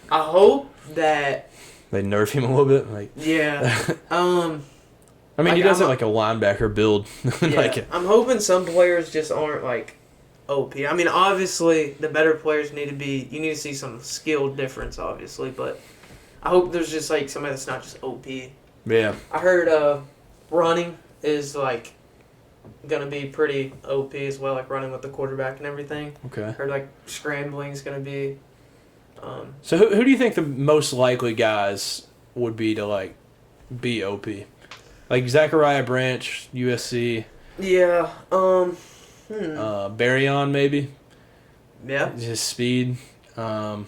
I hope that they nerf him a little bit. Like yeah. I mean, he does have like a linebacker build. Yeah, I'm hoping some players just aren't like OP. I mean, obviously, the better players need to see some skill difference, obviously, but I hope there's just like somebody that's not just OP. Yeah. I heard running is like gonna be pretty OP as well, like running with the quarterback and everything. Okay. I heard like scrambling is gonna be. So who do you think the most likely guys would be to like be OP? Like Zachariah Branch, USC. Yeah. Barryon maybe. Yeah. His speed. Yeah,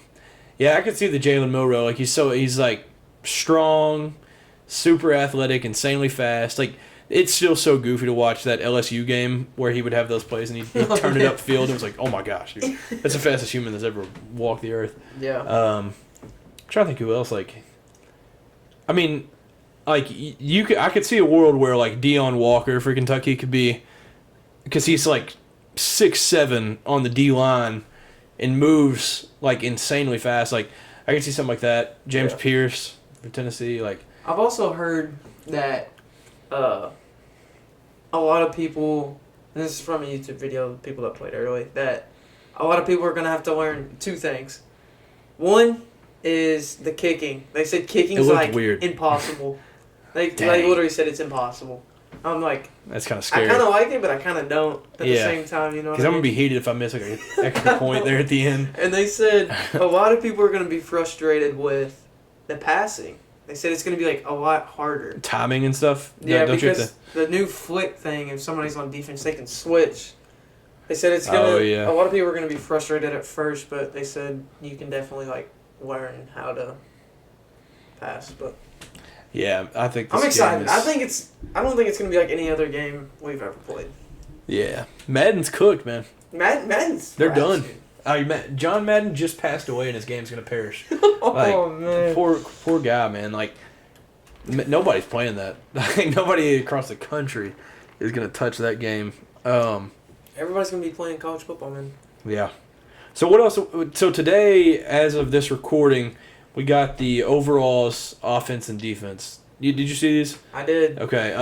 I could see the Jalen Milroe. Like he's like strong, super athletic, insanely fast. Like, it's still so goofy to watch that LSU game where he would have those plays and he'd turn it upfield. It was like, oh my gosh, dude. That's the fastest human that's ever walked the earth. Yeah. I'm trying to think who else, like, I mean, like, I could see a world where, like, Deion Walker for Kentucky could be, because he's, like, 6'7" on the D-line and moves, like, insanely fast. Like, I can see something like that. James Pierce for Tennessee, like. I've also heard that a lot of people, and this is from a YouTube video, people that played early, that a lot of people are going to have to learn two things. One is the kicking. They said kicking's, like, weird. Impossible. They literally said it's impossible. I'm like, that's kind of scary. I kind of like it, but I kind of don't at the same time, you know what I mean? Because I'm going to be heated if I miss, like, an extra point there at the end. And they said a lot of people are going to be frustrated with the passing. They said it's going to be, like, a lot harder. Timing and stuff? Yeah, because the new flick thing, if somebody's on defense, they can switch. They said it's going to... A lot of people are going to be frustrated at first, but they said you can definitely, like, learn how to pass. But yeah, I think I'm excited. I don't think it's going to be like any other game we've ever played. Yeah. Madden's cooked, man. Madden's... They're done. John Madden just passed away and his game's going to perish. Man. Poor guy, man. Like, nobody's playing that. Like, nobody across the country is going to touch that game. Everybody's going to be playing college football, man. Yeah. So what else? So today, as of this recording, we got the overalls, offense and defense. Did you see these? I did. Okay.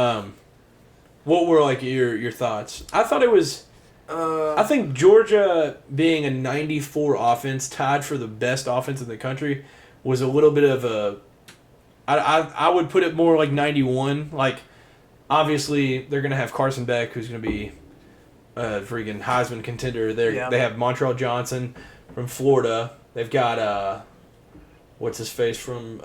What were, like, your thoughts? I thought it was... I think Georgia being a 94 offense, tied for the best offense in the country, was a little bit of a... I would put it more like 91. Like, obviously, they're going to have Carson Beck, who's going to be a freaking Heisman contender. They have Montrell Johnson from Florida. They've got, what's-his-face from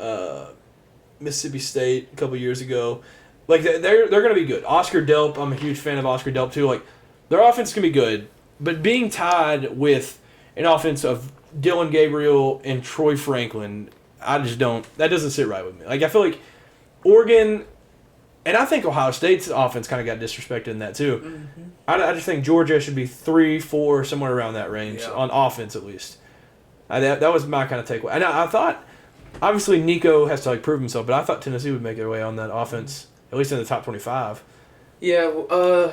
Mississippi State a couple years ago. Like, they're going to be good. Oscar Delp, I'm a huge fan of Oscar Delp, too. Like, their offense can be good, but being tied with an offense of Dylan Gabriel and Troy Franklin, I just don't. That doesn't sit right with me. Like, I feel like Oregon, and I think Ohio State's offense kind of got disrespected in that too. Mm-hmm. I just think Georgia should be 3, 4, somewhere around that range on offense at least. That was my kind of takeaway. And I thought, obviously Nico has to, like, prove himself, but I thought Tennessee would make their way on that offense, at least in the top 25. Yeah.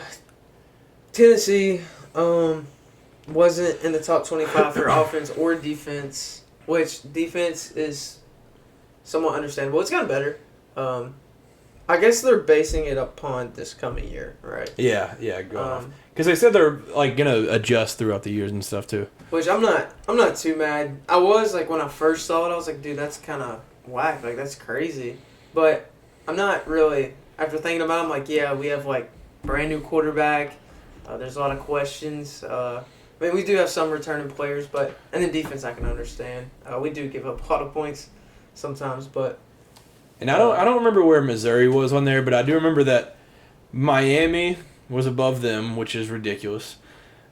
Tennessee wasn't in the top 25 for offense or defense, which defense is somewhat understandable. It's gotten better. I guess they're basing it upon this coming year, right? Yeah, because they said they're, like, gonna adjust throughout the years and stuff too. Which I'm not too mad. I was, like, when I first saw it, I was like, dude, that's kind of whack. Like, that's crazy. But I'm not really. After thinking about it, I'm like, yeah, we have, like, brand new quarterback. There's a lot of questions. I mean, we do have some returning players, and the defense I can understand. We do give up a lot of points sometimes, but. And I don't remember where Missouri was on there, but I do remember that Miami was above them, which is ridiculous.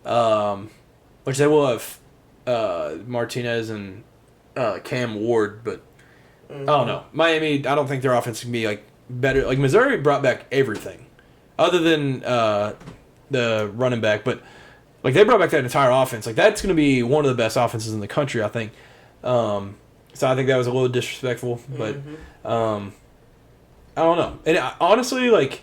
Which they will have Martinez and Cam Ward, but I don't know. Miami, I don't think their offense can be, like, better. Like, Missouri brought back everything, other than the running back, but, like, they brought back that entire offense. Like, that's going to be one of the best offenses in the country, I think. So I think that was a little disrespectful, but I don't know. And honestly, like,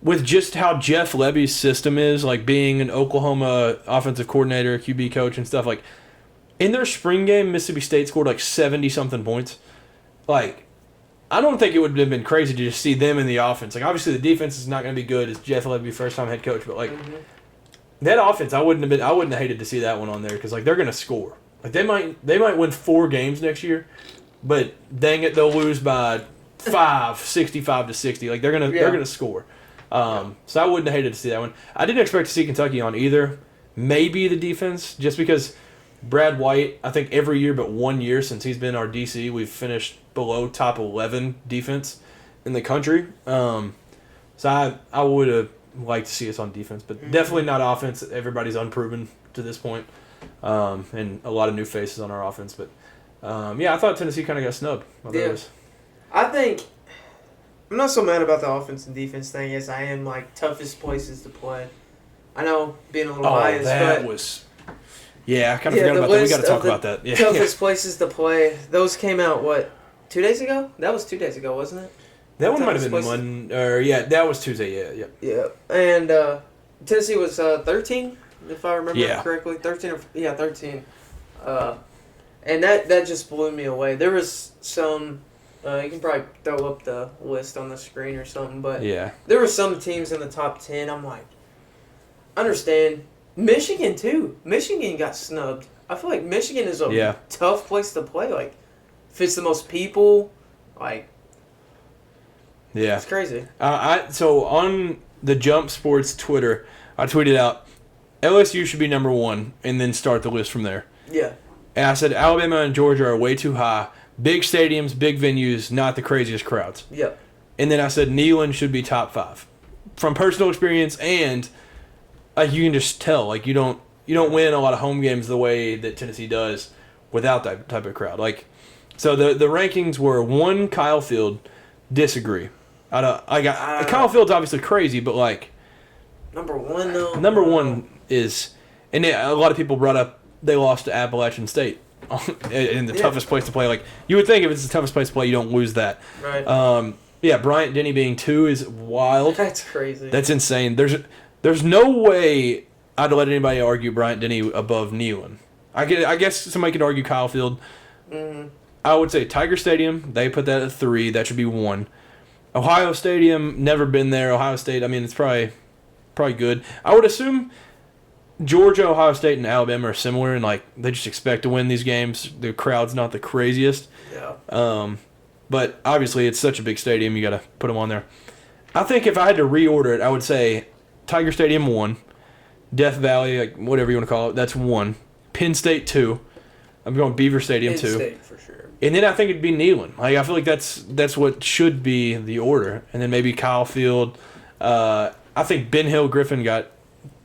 with just how Jeff Lebby's system is, like, being an Oklahoma offensive coordinator, QB coach and stuff, like, in their spring game, Mississippi State scored, like, 70-something points. Like, I don't think it would have been crazy to just see them in the offense. Like, obviously the defense is not going to be good as Jeff Lebby, first-time head coach, but, like, that offense, I wouldn't have hated to see that one on there because, like, they're going to score. Like, they might win 4 games next year, but dang it, they'll lose by 5, 65-60. Like, they're gonna score. So I wouldn't have hated to see that one. I didn't expect to see Kentucky on either. Maybe the defense, just because Brad White, I think every year but 1 year since he's been our DC, we've finished below top 11 defense in the country. So I would have liked to see us on defense, but definitely not offense. Everybody's unproven to this point, and a lot of new faces on our offense. But I thought Tennessee kind of got snubbed. I think I'm not so mad about the offense and defense thing as I am like toughest places to play. I know being a little biased, but yeah, I kind of forgot about that. We got to talk about that. Yeah, toughest places to play. Those came out 2 days ago? That was 2 days ago, wasn't it? That one might have been Monday. Or yeah, that was Tuesday. Yeah. Yeah, and Tennessee was 13, if I remember correctly. 13. And that just blew me away. There was some. You can probably throw up the list on the screen or something, but there were some teams in the top 10. I'm like, understand. Michigan too. Michigan got snubbed. I feel like Michigan is a tough place to play. Like, fits the most people. Like, it's crazy. So on the Jump Sports Twitter, I tweeted out LSU should be number 1, and then start the list from there. Yeah. And I said Alabama and Georgia are way too high. Big stadiums, big venues, not the craziest crowds. Yep. And then I said Neyland should be top 5. From personal experience, and you can just tell, like, you don't win a lot of home games the way that Tennessee does without that type of crowd. Like, so the rankings were 1 Kyle Field, disagree. Kyle Field's obviously crazy, but like number 1 though. Number 1 is, and a lot of people brought up they lost to Appalachian State in the toughest place to play. Like, you would think if it's the toughest place to play, you don't lose that. Right. Bryant Denny being 2 is wild. That's crazy. That's insane. There's no way I'd let anybody argue Bryant Denny above Neyland. I guess somebody could argue Kyle Field. Mm-hmm. I would say Tiger Stadium. They put that at 3. That should be 1. Ohio Stadium, never been there. Ohio State, I mean, it's probably good. I would assume Georgia, Ohio State, and Alabama are similar, and like they just expect to win these games. The crowd's not the craziest. Yeah. But obviously it's such a big stadium, you got to put them on there. I think if I had to reorder it, I would say Tiger Stadium 1, Death Valley, like whatever you want to call it, that's 1. Penn State 2. I'm going Beaver Stadium 2. Penn State for sure. And then I think it'd be Neyland. Like, I feel like that's what should be the order. And then maybe Kyle Field. I think Ben Hill Griffin got,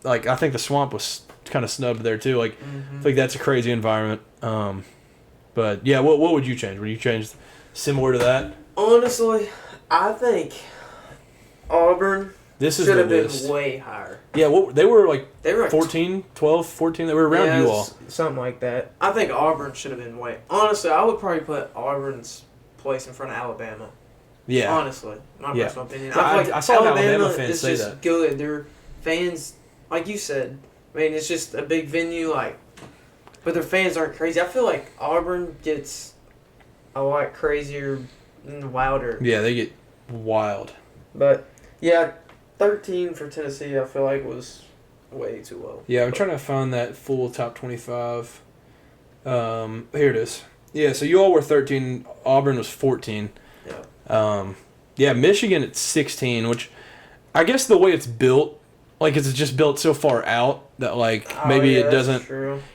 like, I think the Swamp was kind of snubbed there too. Like, I think that's a crazy environment. But yeah, what would you change? Would you change similar to that? Honestly, I think Auburn should have been way higher. Yeah, they were like 14, 12, 14. They were around you all. Something like that. I think Auburn should have been way. Honestly, I would probably put Auburn's place in front of Alabama. Yeah. Honestly, my personal opinion. I saw Alabama fans say that. Good. Their fans, like you said, I mean, it's just a big venue, like, but their fans aren't crazy. I feel like Auburn gets a lot crazier and wilder. Yeah, they get wild. But yeah, 13 for Tennessee, I feel like was way too low. Yeah, I'm trying to find that full top 25. Here it is. Yeah, so you all were 13. Auburn was 14. Yeah. Michigan at 16, which I guess the way it's built, like it's just built so far out that like maybe it doesn't.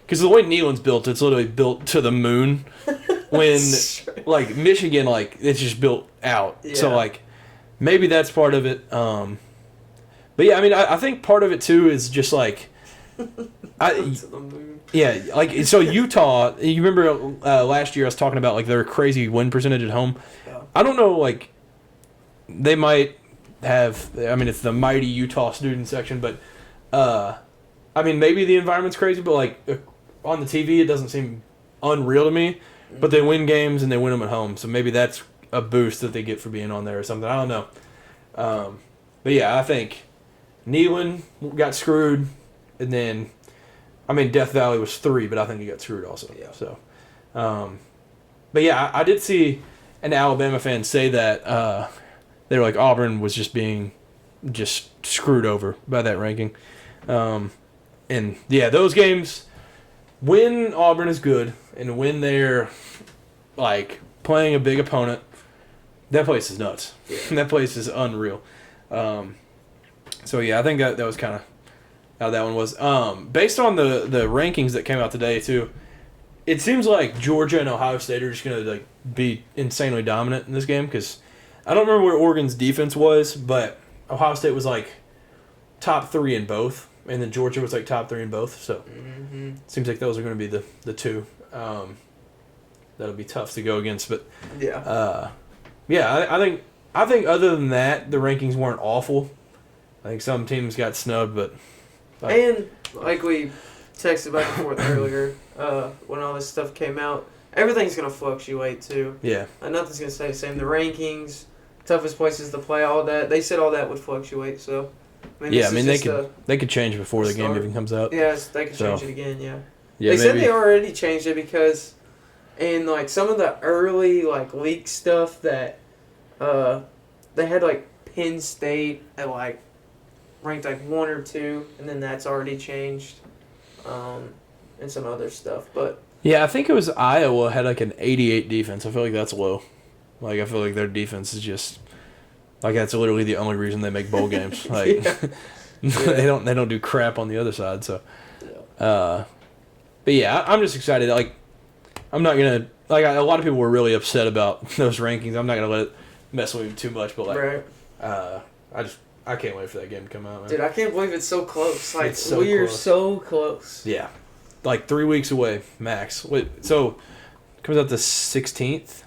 Because the way Neyland's built, it's literally built to the moon. When like Michigan, like it's just built out. Yeah. So like maybe that's part of it. But yeah, I mean, I think part of it too is just like, like so Utah. You remember last year I was talking about like their crazy win percentage at home. Yeah. I don't know, like they might have. I mean, it's the mighty Utah student section, but I mean maybe the environment's crazy, but like on the TV it doesn't seem unreal to me. But they win games and they win them at home, so maybe that's a boost that they get for being on there or something. I don't know. But yeah, I think Neyland got screwed, and then, I mean, Death Valley was 3, but I think he got screwed also. Yeah. So, but yeah, I did see an Alabama fan say that they were like Auburn was just being screwed over by that ranking, and yeah, those games when Auburn is good and when they're like playing a big opponent, that place is nuts. Yeah. That place is unreal. So yeah, I think that was kind of how that one was. Based on the rankings that came out today too, it seems like Georgia and Ohio State are just gonna like be insanely dominant in this game because I don't remember where Oregon's defense was, but Ohio State was like top 3 in both, and then Georgia was like top 3 in both. So it seems like those are going to be the two that'll be tough to go against. But yeah. Yeah, I think other than that, the rankings weren't awful. I think some teams got snubbed, but And like we texted back and forth earlier, when all this stuff came out, everything's gonna fluctuate too. yeah, Nothing's gonna stay the same. The rankings, toughest places to play, all that. They said all that would fluctuate. So, they could change before the game even comes out. Yes, they could change it again. Yeah. Yeah, They said they already changed it because in like some of the early like leak stuff that they had like Penn State at like ranked like 1 or 2, and then that's already changed, and some other stuff. But yeah, I think it was Iowa had like an 88 defense. I feel like that's low. Like I feel like their defense is just like that's literally the only reason they make bowl games. Like they don't do crap on the other side. So, but yeah, I'm just excited. Like I'm not gonna a lot of people were really upset about those rankings. I'm not gonna let it mess with me too much. But like, I can't wait for that game to come out, man. Dude, I can't believe it's so close. Like, so we are close. so close. Yeah. Like 3 weeks away, max. Wait, so it comes out the 16th?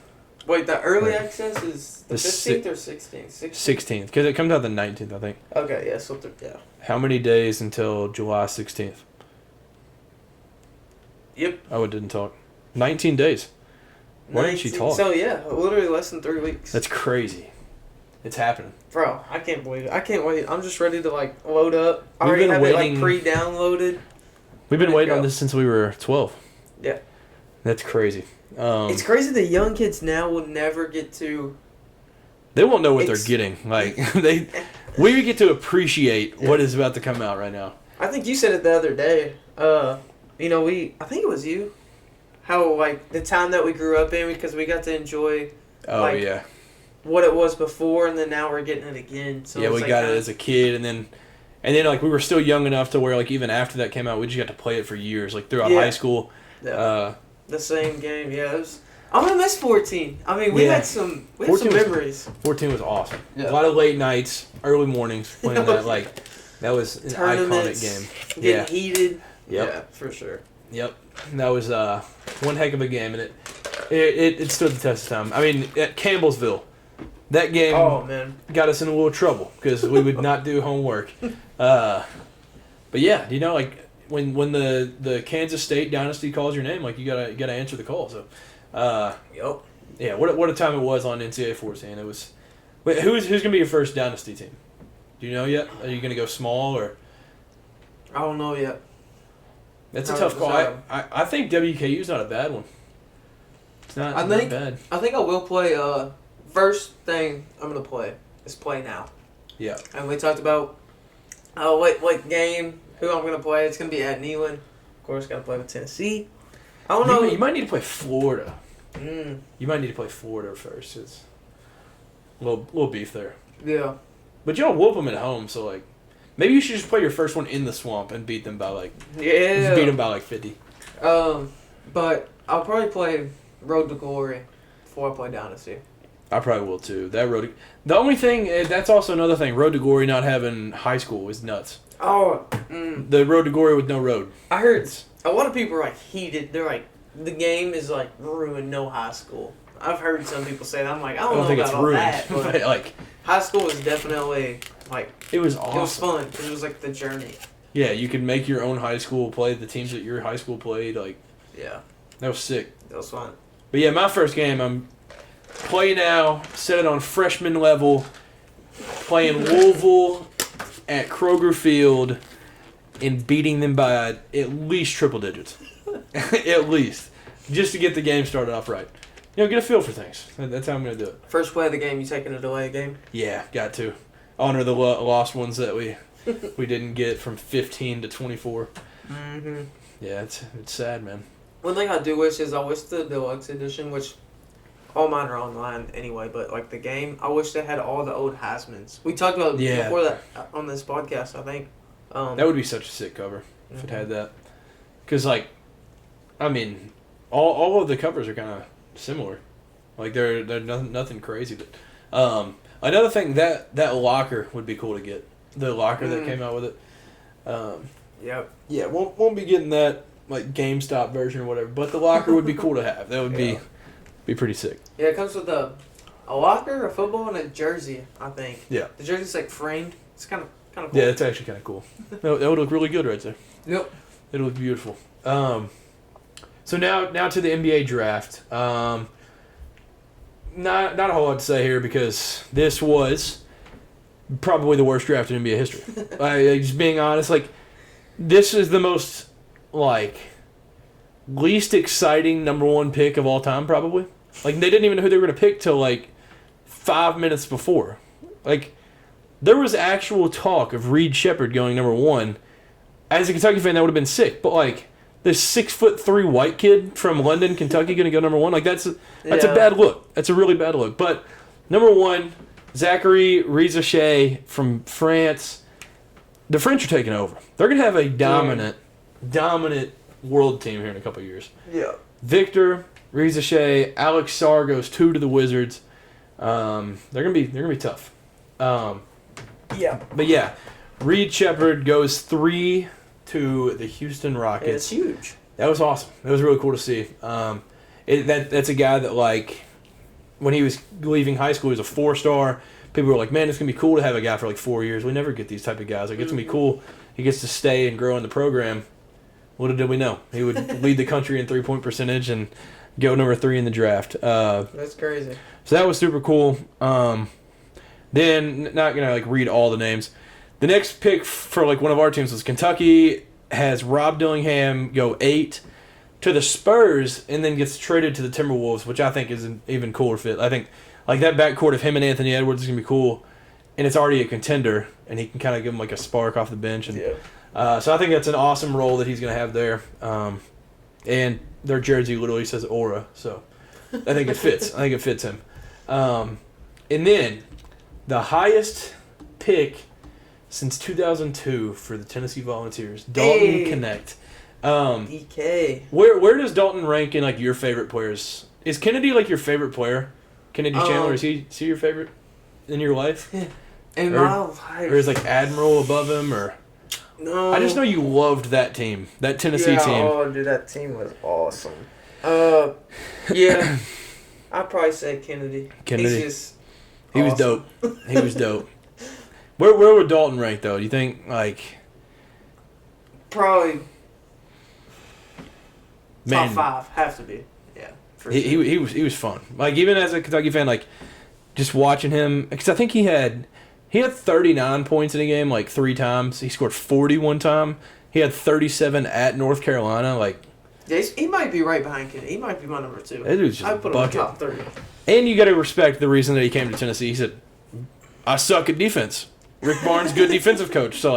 Wait, the early access is the 15th or 16th? 16th, because it comes out the 19th, I think. Okay, yeah, so, yeah. How many days until July 16th? Yep. Oh, it didn't talk. 19 days. Why didn't she talk? So, yeah, literally less than 3 weeks. That's crazy. It's happening. Bro, I can't believe it. I can't wait. I'm just ready to, like, load up. I already have it, like, pre-downloaded. We've been waiting on this since we were 12. Yeah. That's crazy. It's crazy the young kids now will never get to... They won't know what they're getting. Like, we get to appreciate what is about to come out right now. I think you said it the other day. I think it was you. How, like, the time that we grew up in, because we got to enjoy... Oh, yeah. What it was before, and then now we're getting it again. So yeah, we got it as a kid, and then like we were still young enough to where like even after that came out, we just got to play it for years, like throughout high school. Yeah. The same game, yeah. I'm gonna miss 14. I mean, we had some memories. 14 was awesome. Yeah. A lot of late nights, early mornings playing that. Like that was an iconic game. Getting heated. Yep. Yeah, for sure. Yep, that was one heck of a game, and it stood the test of time. I mean, at Campbellsville. That game got us in a little trouble because we would not do homework. But yeah, like when the Kansas State dynasty calls your name, like you gotta answer the call. So, yep. Yeah, what a time it was on NCAA 14. It was. Wait, who's gonna be your first dynasty team? Do you know yet? Are you gonna go small or? I don't know yet. That's a tough call. I think WKU's not a bad one. It's not bad. I think I will play. First thing I'm gonna play is play now. Yeah. And we talked about what game, who I'm gonna play. It's gonna be at Neyland. Of course, gotta play with Tennessee. I don't know. You might need to play Florida. You might need to play Florida first. It's a little beef there. Yeah. But y'all whoop them at home, so like maybe you should just play your first one in the swamp and beat them by like beat them by like 50. But I'll probably play Road to Glory before I play Dynasty. I probably will too. The only thing that's also another thing. Road to Glory not having high school is nuts. Oh, the Road to Glory with no road. I heard a lot of people are like heated. They're like the game is like ruined. No high school. I've heard some people say that. I'm like I don't know think about it's all ruined. that. But like high school is definitely like it was awesome. It was fun. It was like the journey. Yeah, you could make your own high school, play the teams that your high school played. Like yeah, that was sick. That was fun. But yeah, my first game I'm. Play now, set it on freshman level, playing Louisville at Kroger Field, and beating them by at least triple digits. At least. Just to get the game started off right. Get a feel for things. That's how I'm going to do it. First play of the game, you taking it away game? Yeah, got to. Honor the lost ones that we didn't get from 15 to 24. Mm-hmm. Yeah, it's sad, man. One thing I do wish is I wish the deluxe edition, which... all mine are online anyway, but like the game, I wish they had all the old Heismans. We talked about it before that on this podcast, I think. That would be such a sick cover if it had that. Because, like, I mean, all of the covers are kind of similar. Like, they're nothing crazy. But another thing, that locker would be cool to get. The locker that came out with it. Yep. Yeah, won't be getting that, like, GameStop version or whatever. But the locker would be cool to have. That would be pretty sick. Yeah, it comes with A locker, a football, and a jersey, I think. Yeah. The jersey's like framed. It's kind of cool. Yeah, it's actually kind of cool. That would look really good right there. Yep. It would look beautiful. So now to the NBA draft. Not a whole lot to say here because this was probably the worst draft in NBA history. Just being honest, like this is the most least exciting number 1 pick of all time, probably. Like they didn't even know who they were going to pick till 5 minutes before. Like there was actual talk of Reed Sheppard going number 1. As a Kentucky fan, that would have been sick. But this 6'3" white kid from London, Kentucky, going to go number 1. That's a bad look. That's a really bad look. But number 1, Zachary Rizachet from France. The French are taking over. They're going to have a dominant world team here in a couple of years. Yeah. Victor Rizachet, Alex Sarr goes 2 to the Wizards. They're gonna be tough. Yeah. But yeah, Reed Sheppard goes 3 to the Houston Rockets. It's huge. That was awesome. That was really cool to see. That's a guy that when he was leaving high school, he was a 4-star. People were like, man, it's gonna be cool to have a guy for 4 years. We never get these type of guys. It's gonna be cool. He gets to stay and grow in the program. Little did we know he would lead the country in 3-point percentage and go number 3 in the draft. That's crazy. So that was super cool. Then, not going to read all the names. The next pick for one of our teams was Kentucky has Rob Dillingham go 8 to the Spurs and then gets traded to the Timberwolves, which I think is an even cooler fit. I think that backcourt of him and Anthony Edwards is going to be cool. And it's already a contender, and he can kind of give him a spark off the bench. And so I think that's an awesome role that he's going to have there. And their jersey literally says Aura, so I think it fits. I think it fits him. And then the highest pick since 2002 for the Tennessee Volunteers, Dalton Knecht. DK. Where does Dalton rank in your favorite players? Is Kennedy your favorite player? Kennedy Chandler, is he your favorite in your life? In my life. Or is Admiral above him or? No. I just know you loved that team, that Tennessee team. Oh, dude, that team was awesome. Yeah, I'd probably say Kennedy. Kennedy. He's He was dope. He was dope. Where would Dalton rank though? Do you think probably man, top 5? Have to be. Yeah, for sure. he was fun. Even as a Kentucky fan, just watching him because I think he had 39 points in a game 3 times. He scored 40 one time. He had 37 at North Carolina. Yeah, he might be right behind Kennedy. He might be my number 2. That dude's just I'd put him in top 30. And you got to respect the reason that he came to Tennessee. He said, "I suck at defense." Rick Barnes, good defensive coach. So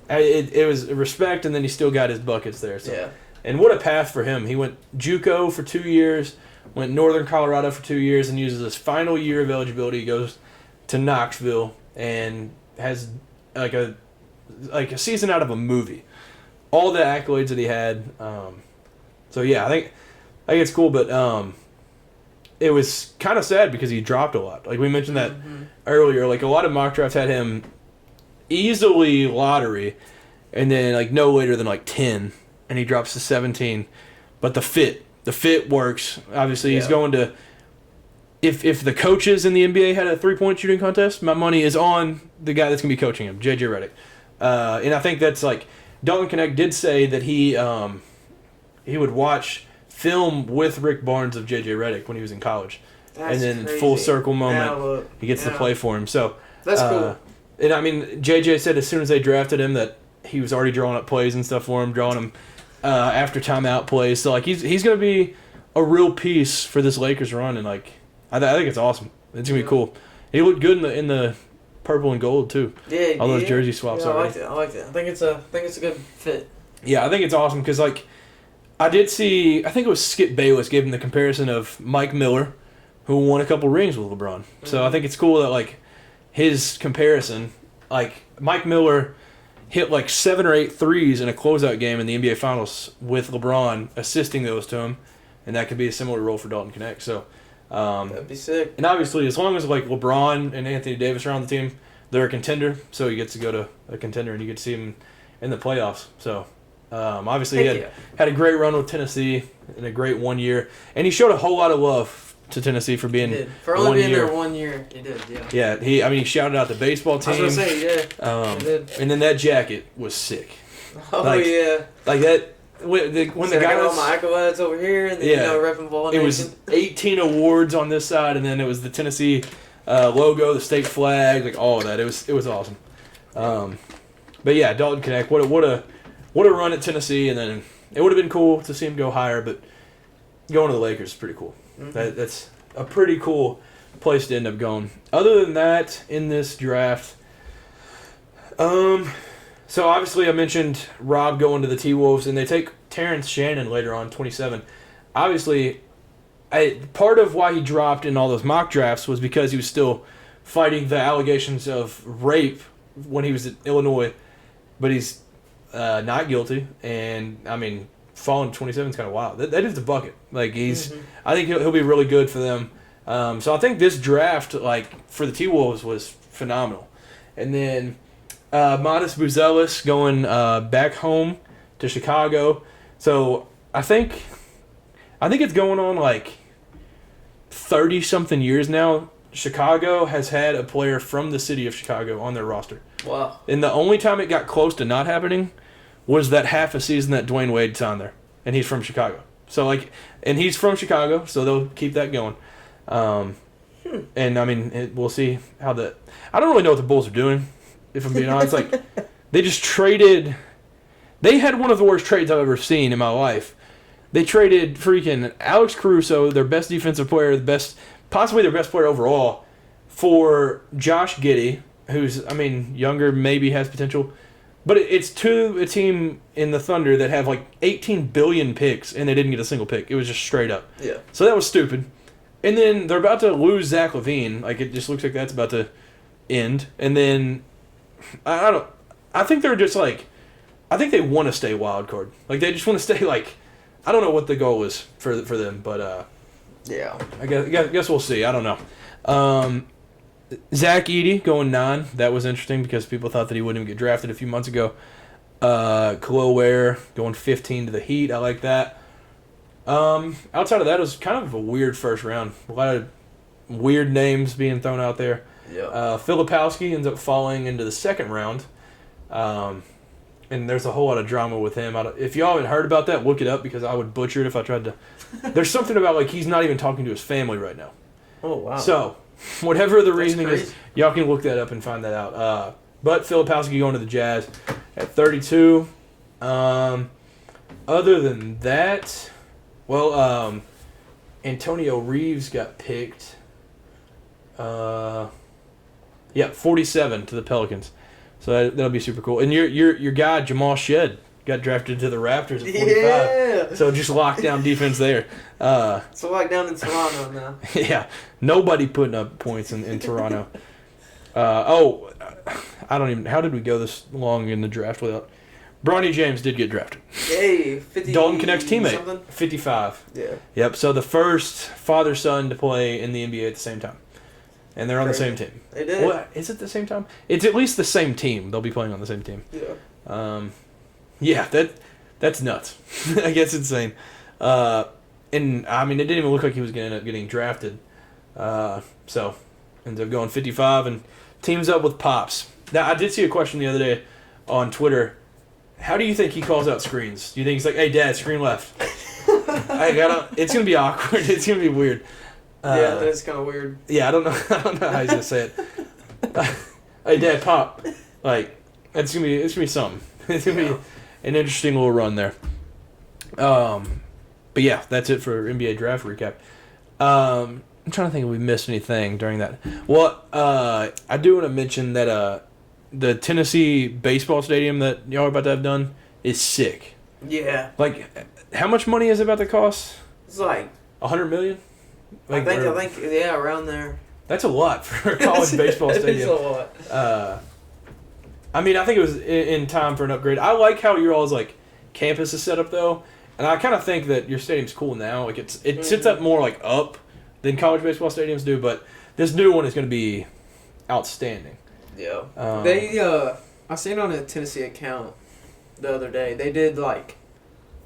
it was respect, and then he still got his buckets there. So. Yeah. And what a path for him. He went JUCO for 2 years, went Northern Colorado for 2 years, and uses his final year of eligibility. He goes to Knoxville and has a season out of a movie. All the accolades that he had. So yeah, I think it's cool, but it was kind of sad because he dropped a lot. We mentioned that earlier. A lot of mock drafts had him easily lottery, and then no later than 10, and he drops to 17. But the fit works. Obviously, he's going to. If the coaches in the NBA had a 3-point shooting contest, my money is on the guy that's gonna be coaching him, JJ Redick. And I think that's Dalton Knecht did say that he would watch film with Rick Barnes of JJ Redick when he was in college. That's and then crazy. Full circle moment, he gets to play for him. So that's cool. And I mean, JJ said as soon as they drafted him that he was already drawing up plays and stuff for him, drawing him after timeout plays. So he's gonna be a real piece for this Lakers run, and I think it's awesome. It's gonna be cool. He looked good in the purple and gold too. Yeah, all those jersey swaps. Yeah, I liked it. I think it's a good fit. Yeah, I think it's awesome because I did see. I think it was Skip Bayless gave him the comparison of Mike Miller, who won a couple rings with LeBron. Mm-hmm. So I think it's cool that his comparison, Mike Miller hit 7 or 8 threes in a closeout game in the NBA Finals with LeBron assisting those to him, and that could be a similar role for Dalton Knecht. So. That'd be sick. And obviously, as long as LeBron and Anthony Davis are on the team, they're a contender. So he gets to go to a contender, and you get to see him in the playoffs. So obviously, he had a great run with Tennessee in a great 1 year, and he showed a whole lot of love to Tennessee for being He did. For only being there 1 year. He did, yeah. Yeah, he shouted out the baseball team. I was going to say, yeah. He did. And then that jacket was sick. Oh, yeah. Like that. When the guy got all my accolades over here, and then repping Vol Nation. It was 18 awards on this side, and then it was the Tennessee logo, the state flag, like all of that. It was awesome. But yeah, Dalton Knecht, what a run at Tennessee, and then it would have been cool to see him go higher, but going to the Lakers is pretty cool. Mm-hmm. That's a pretty cool place to end up going. Other than that, in this draft, so obviously I mentioned Rob going to the T-Wolves, and they take Terrence Shannon later on, 27. Obviously, part of why he dropped in all those mock drafts was because he was still fighting the allegations of rape when he was at Illinois, but he's not guilty. And I mean, falling to 27 is kind of wild. That is the bucket. Like I think he'll be really good for them. So I think this draft, like for the T-Wolves, was phenomenal. And then Modest Buzelis going back home to Chicago. So I think it's going on like 30-something years now. Chicago has had a player from the city of Chicago on their roster. Wow. And the only time it got close to not happening was that half a season that Dwayne Wade's on there. And he's from Chicago. So and he's from Chicago, so they'll keep that going. And I mean, we'll see how I don't really know what the Bulls are doing, if I'm being honest. Like, they just traded. They had one of the worst trades I've ever seen in my life. They traded freaking Alex Caruso, their best defensive player, possibly their best player overall, for Josh Giddey, who's, I mean, younger, maybe has potential. But it's to a team in the Thunder that have like 18 billion picks, and they didn't get a single pick. It was just straight up. Yeah. So that was stupid. And then they're about to lose Zach LaVine. Like, it just looks like that's about to end. And then, I think they're just like, I think they want to stay wild card. Like, they just want to stay like, I don't know what the goal is for them, but yeah, I guess we'll see. I don't know. Zach Edey going 9. That was interesting because people thought that he wouldn't even get drafted a few months ago. Khalil Ware going 15 to the Heat. I like that. Outside of that, it was kind of a weird first round. A lot of weird names being thrown out there. Yeah. Filipowski ends up falling into the second round. And there's a whole lot of drama with him. If y'all haven't heard about that, look it up because I would butcher it if I tried to. There's something about, like, he's not even talking to his family right now. Oh, wow. So, whatever the reasoning is, y'all can look that up and find that out. But Filipowski going to the Jazz at 32. Other than that, well, Antonio Reeves got picked. 47 to the Pelicans. So that'll be super cool. And your guy, Jamal Shedd, got drafted to the Raptors at 45. Yeah. So just lockdown defense there. So lockdown in Toronto now. Yeah. Nobody putting up points in Toronto. I don't even... How did we go this long in the draft without... Bronny James did get drafted. Hey, 50... Dalton Knecht's teammate. Something? 55. Yeah. Yep. So the first father-son to play in the NBA at the same time. And they're on the same team. They did. What, is it the same time? It's at least the same team. They'll be playing on the same team. Yeah. Yeah, that's nuts. I guess insane. And I mean, it didn't even look like he was going to end up getting drafted. So ends up going 55 and teams up with Pops. Now, I did see a question the other day on Twitter. How do you think he calls out screens? Do you think he's like, "Hey, Dad, screen left"? It's going to be awkward. It's going to be weird. Yeah, that's kind of weird. Yeah, I don't know how he's gonna say it. Hey, Dad, pop. Like, it's gonna be something. It's gonna be an interesting little run there. But yeah, that's it for NBA draft recap. I'm trying to think if we missed anything during that. Well, I do want to mention that the Tennessee baseball stadium that y'all are about to have done is sick. Yeah. Like, how much money is it about to cost? It's like $100 million. Like, I think, yeah, around there. That's a lot for a college baseball stadium. It's a lot. I mean, I think it was in time for an upgrade. I like how your all's like campus is set up though, and I kind of think that your stadium's cool now. Like it sits up more like up than college baseball stadiums do, but this new one is going to be outstanding. Yeah. I seen on a Tennessee account the other day. They did like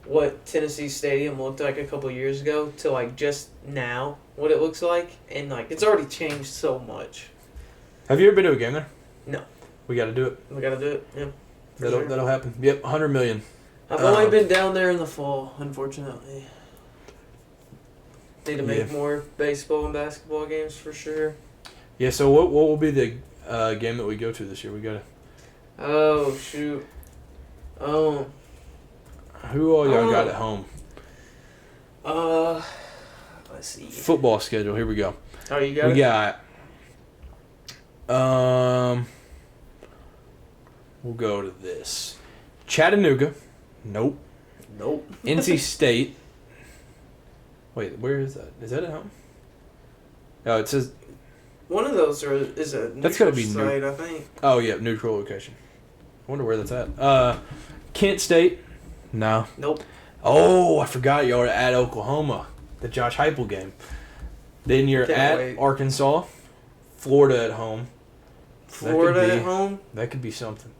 what Tennessee Stadium looked like a couple years ago to like just now what it looks like, and like it's already changed so much. Have you ever been to a game there? No. We got to do it. We got to do it. Yeah. That'll happen. Yep, $100 million. I've only been down there in the fall, unfortunately. Need to make more baseball and basketball games for sure. Yeah. So what will be the game that we go to this year? We gotta. Oh shoot. Oh. Who all y'all got at home? Let's see. Football schedule. Here we go. Oh, you got it? We got. We'll go to this. Chattanooga. Nope. NC State. Wait, where is that? Is that at home? Oh, it says. One of those is a that's gotta be site, I think. Oh yeah, neutral location. I wonder where that's at. Kent State. No. Nope. Oh, I forgot y'all are at Oklahoma. The Josh Heupel game. Then you're at Arkansas. Florida at home. Florida at home? That could be something.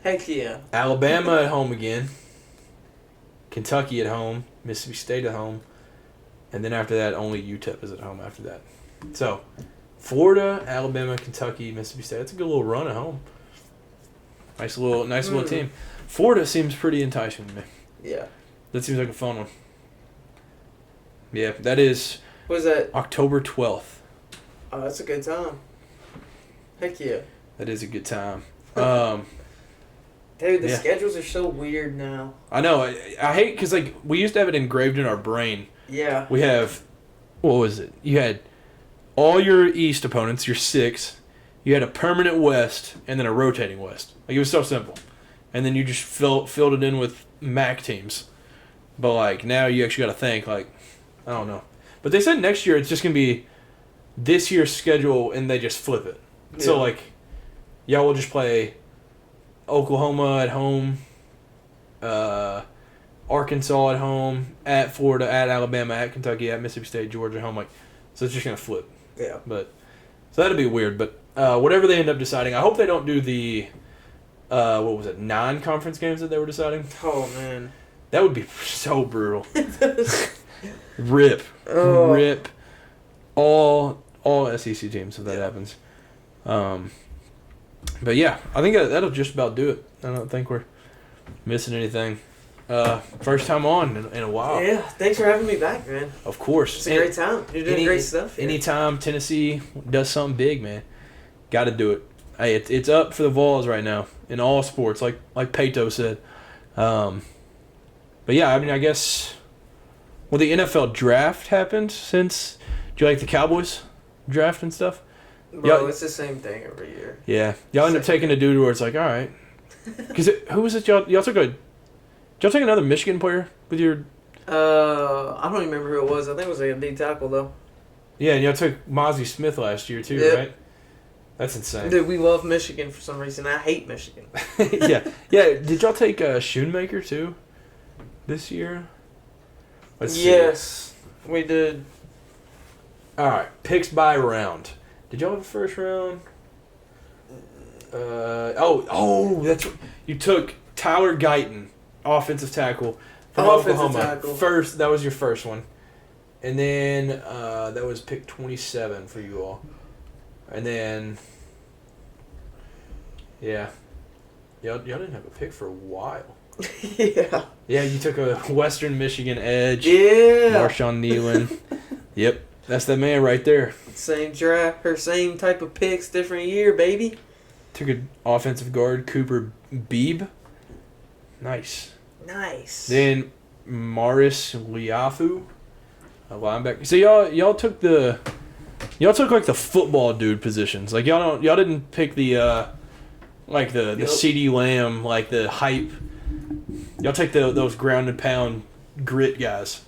Heck yeah. Alabama at home again. Kentucky at home. Mississippi State at home. And then after that, only UTEP is at home after that. So, Florida, Alabama, Kentucky, Mississippi State. That's a good little run at home. Nice little team. Florida seems pretty enticing to me. Yeah. That seems like a fun one. Yeah, that is. What is that? October 12th. Oh, that's a good time. Heck yeah. That is a good time. Dude, the schedules are so weird now. I know. I hate because like we used to have it engraved in our brain. Yeah. We have, what was it? You had all your East opponents, your 6. You had a permanent West and then a rotating West. Like it was so simple. And then you just filled it in with MAC teams. But like now you actually got to think like, I don't know. But they said next year it's just going to be this year's schedule and they just flip it. Yeah. So like, y'all will just play Oklahoma at home, Arkansas at home, at Florida, at Alabama, at Kentucky, at Mississippi State, Georgia at home. Like, so it's just gonna flip. Yeah. But so that'd be weird. But whatever they end up deciding, I hope they don't do the 9-conference games that they were deciding. Oh man, that would be so brutal. Rip all SEC teams if that happens. But yeah, I think that'll just about do it. I don't think we're missing anything. First time on in a while. Yeah, thanks for having me back, man. Of course. It's a great time. You're doing great stuff here. Anytime Tennessee does something big, man, got to do it. Hey, it's up for the Vols right now in all sports, like Pato said. But yeah, I mean, I guess, well, the NFL draft happened since. Do you like the Cowboys draft and stuff? Bro, it's the same thing every year. Yeah. Y'all end up taking a dude where it's like, all right. Because who was it? Y'all took did y'all take another Michigan player with your... I don't even remember who it was. I think it was like a D tackle, though. Yeah, and y'all took Mozzie Smith last year, too, right? That's insane. Dude, we love Michigan for some reason. I hate Michigan. Yeah. Did y'all take Schoonmaker, too, this year? Let's see. Yes, we did. All right, picks by round. Did y'all have a first round? That's right. You took Tyler Guyton, offensive tackle from Oklahoma. First, that was your first one, and then that was pick 27 for you all, and then y'all didn't have a pick for a while. Yeah, you took a Western Michigan edge. Yeah, Marshawn Nealon. Yep. That's the man right there. Same draft, or same type of picks, different year, baby. Took an offensive guard, Cooper Beebe. Nice. Then Maris Liafu, a linebacker. So y'all took like the football dude positions. Like y'all didn't pick the the CeeDee Lamb, like the hype. Y'all take those ground and pound grit guys.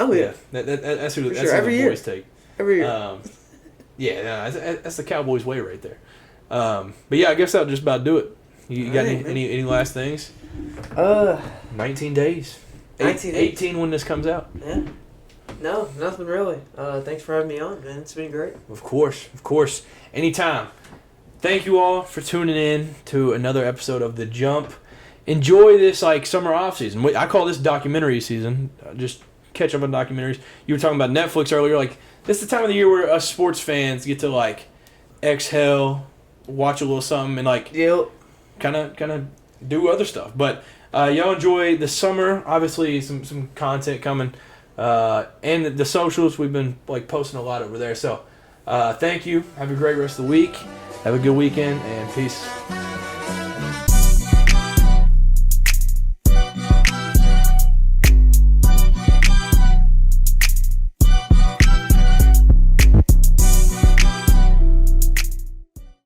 Oh yeah, that's who sure. Every year. Boys take. Every year. That's the Cowboys way right there. But yeah, I guess that'll just about do it. You got any last things? 19 days. 18 when this comes out. Yeah. No, nothing really. Thanks for having me on, man. It's been great. Of course. Anytime. Thank you all for tuning in to another episode of The Jump. enjoy this like summer off season. I call this documentary season. Just catch up on documentaries. You were talking about Netflix earlier. Like this is the time of the year where us sports fans get to like exhale, watch a little something, and like kind of do other stuff. But y'all enjoy the summer. Obviously, some content coming, and the socials. We've been like posting a lot over there. So thank you. Have a great rest of the week. Have a good weekend, and peace.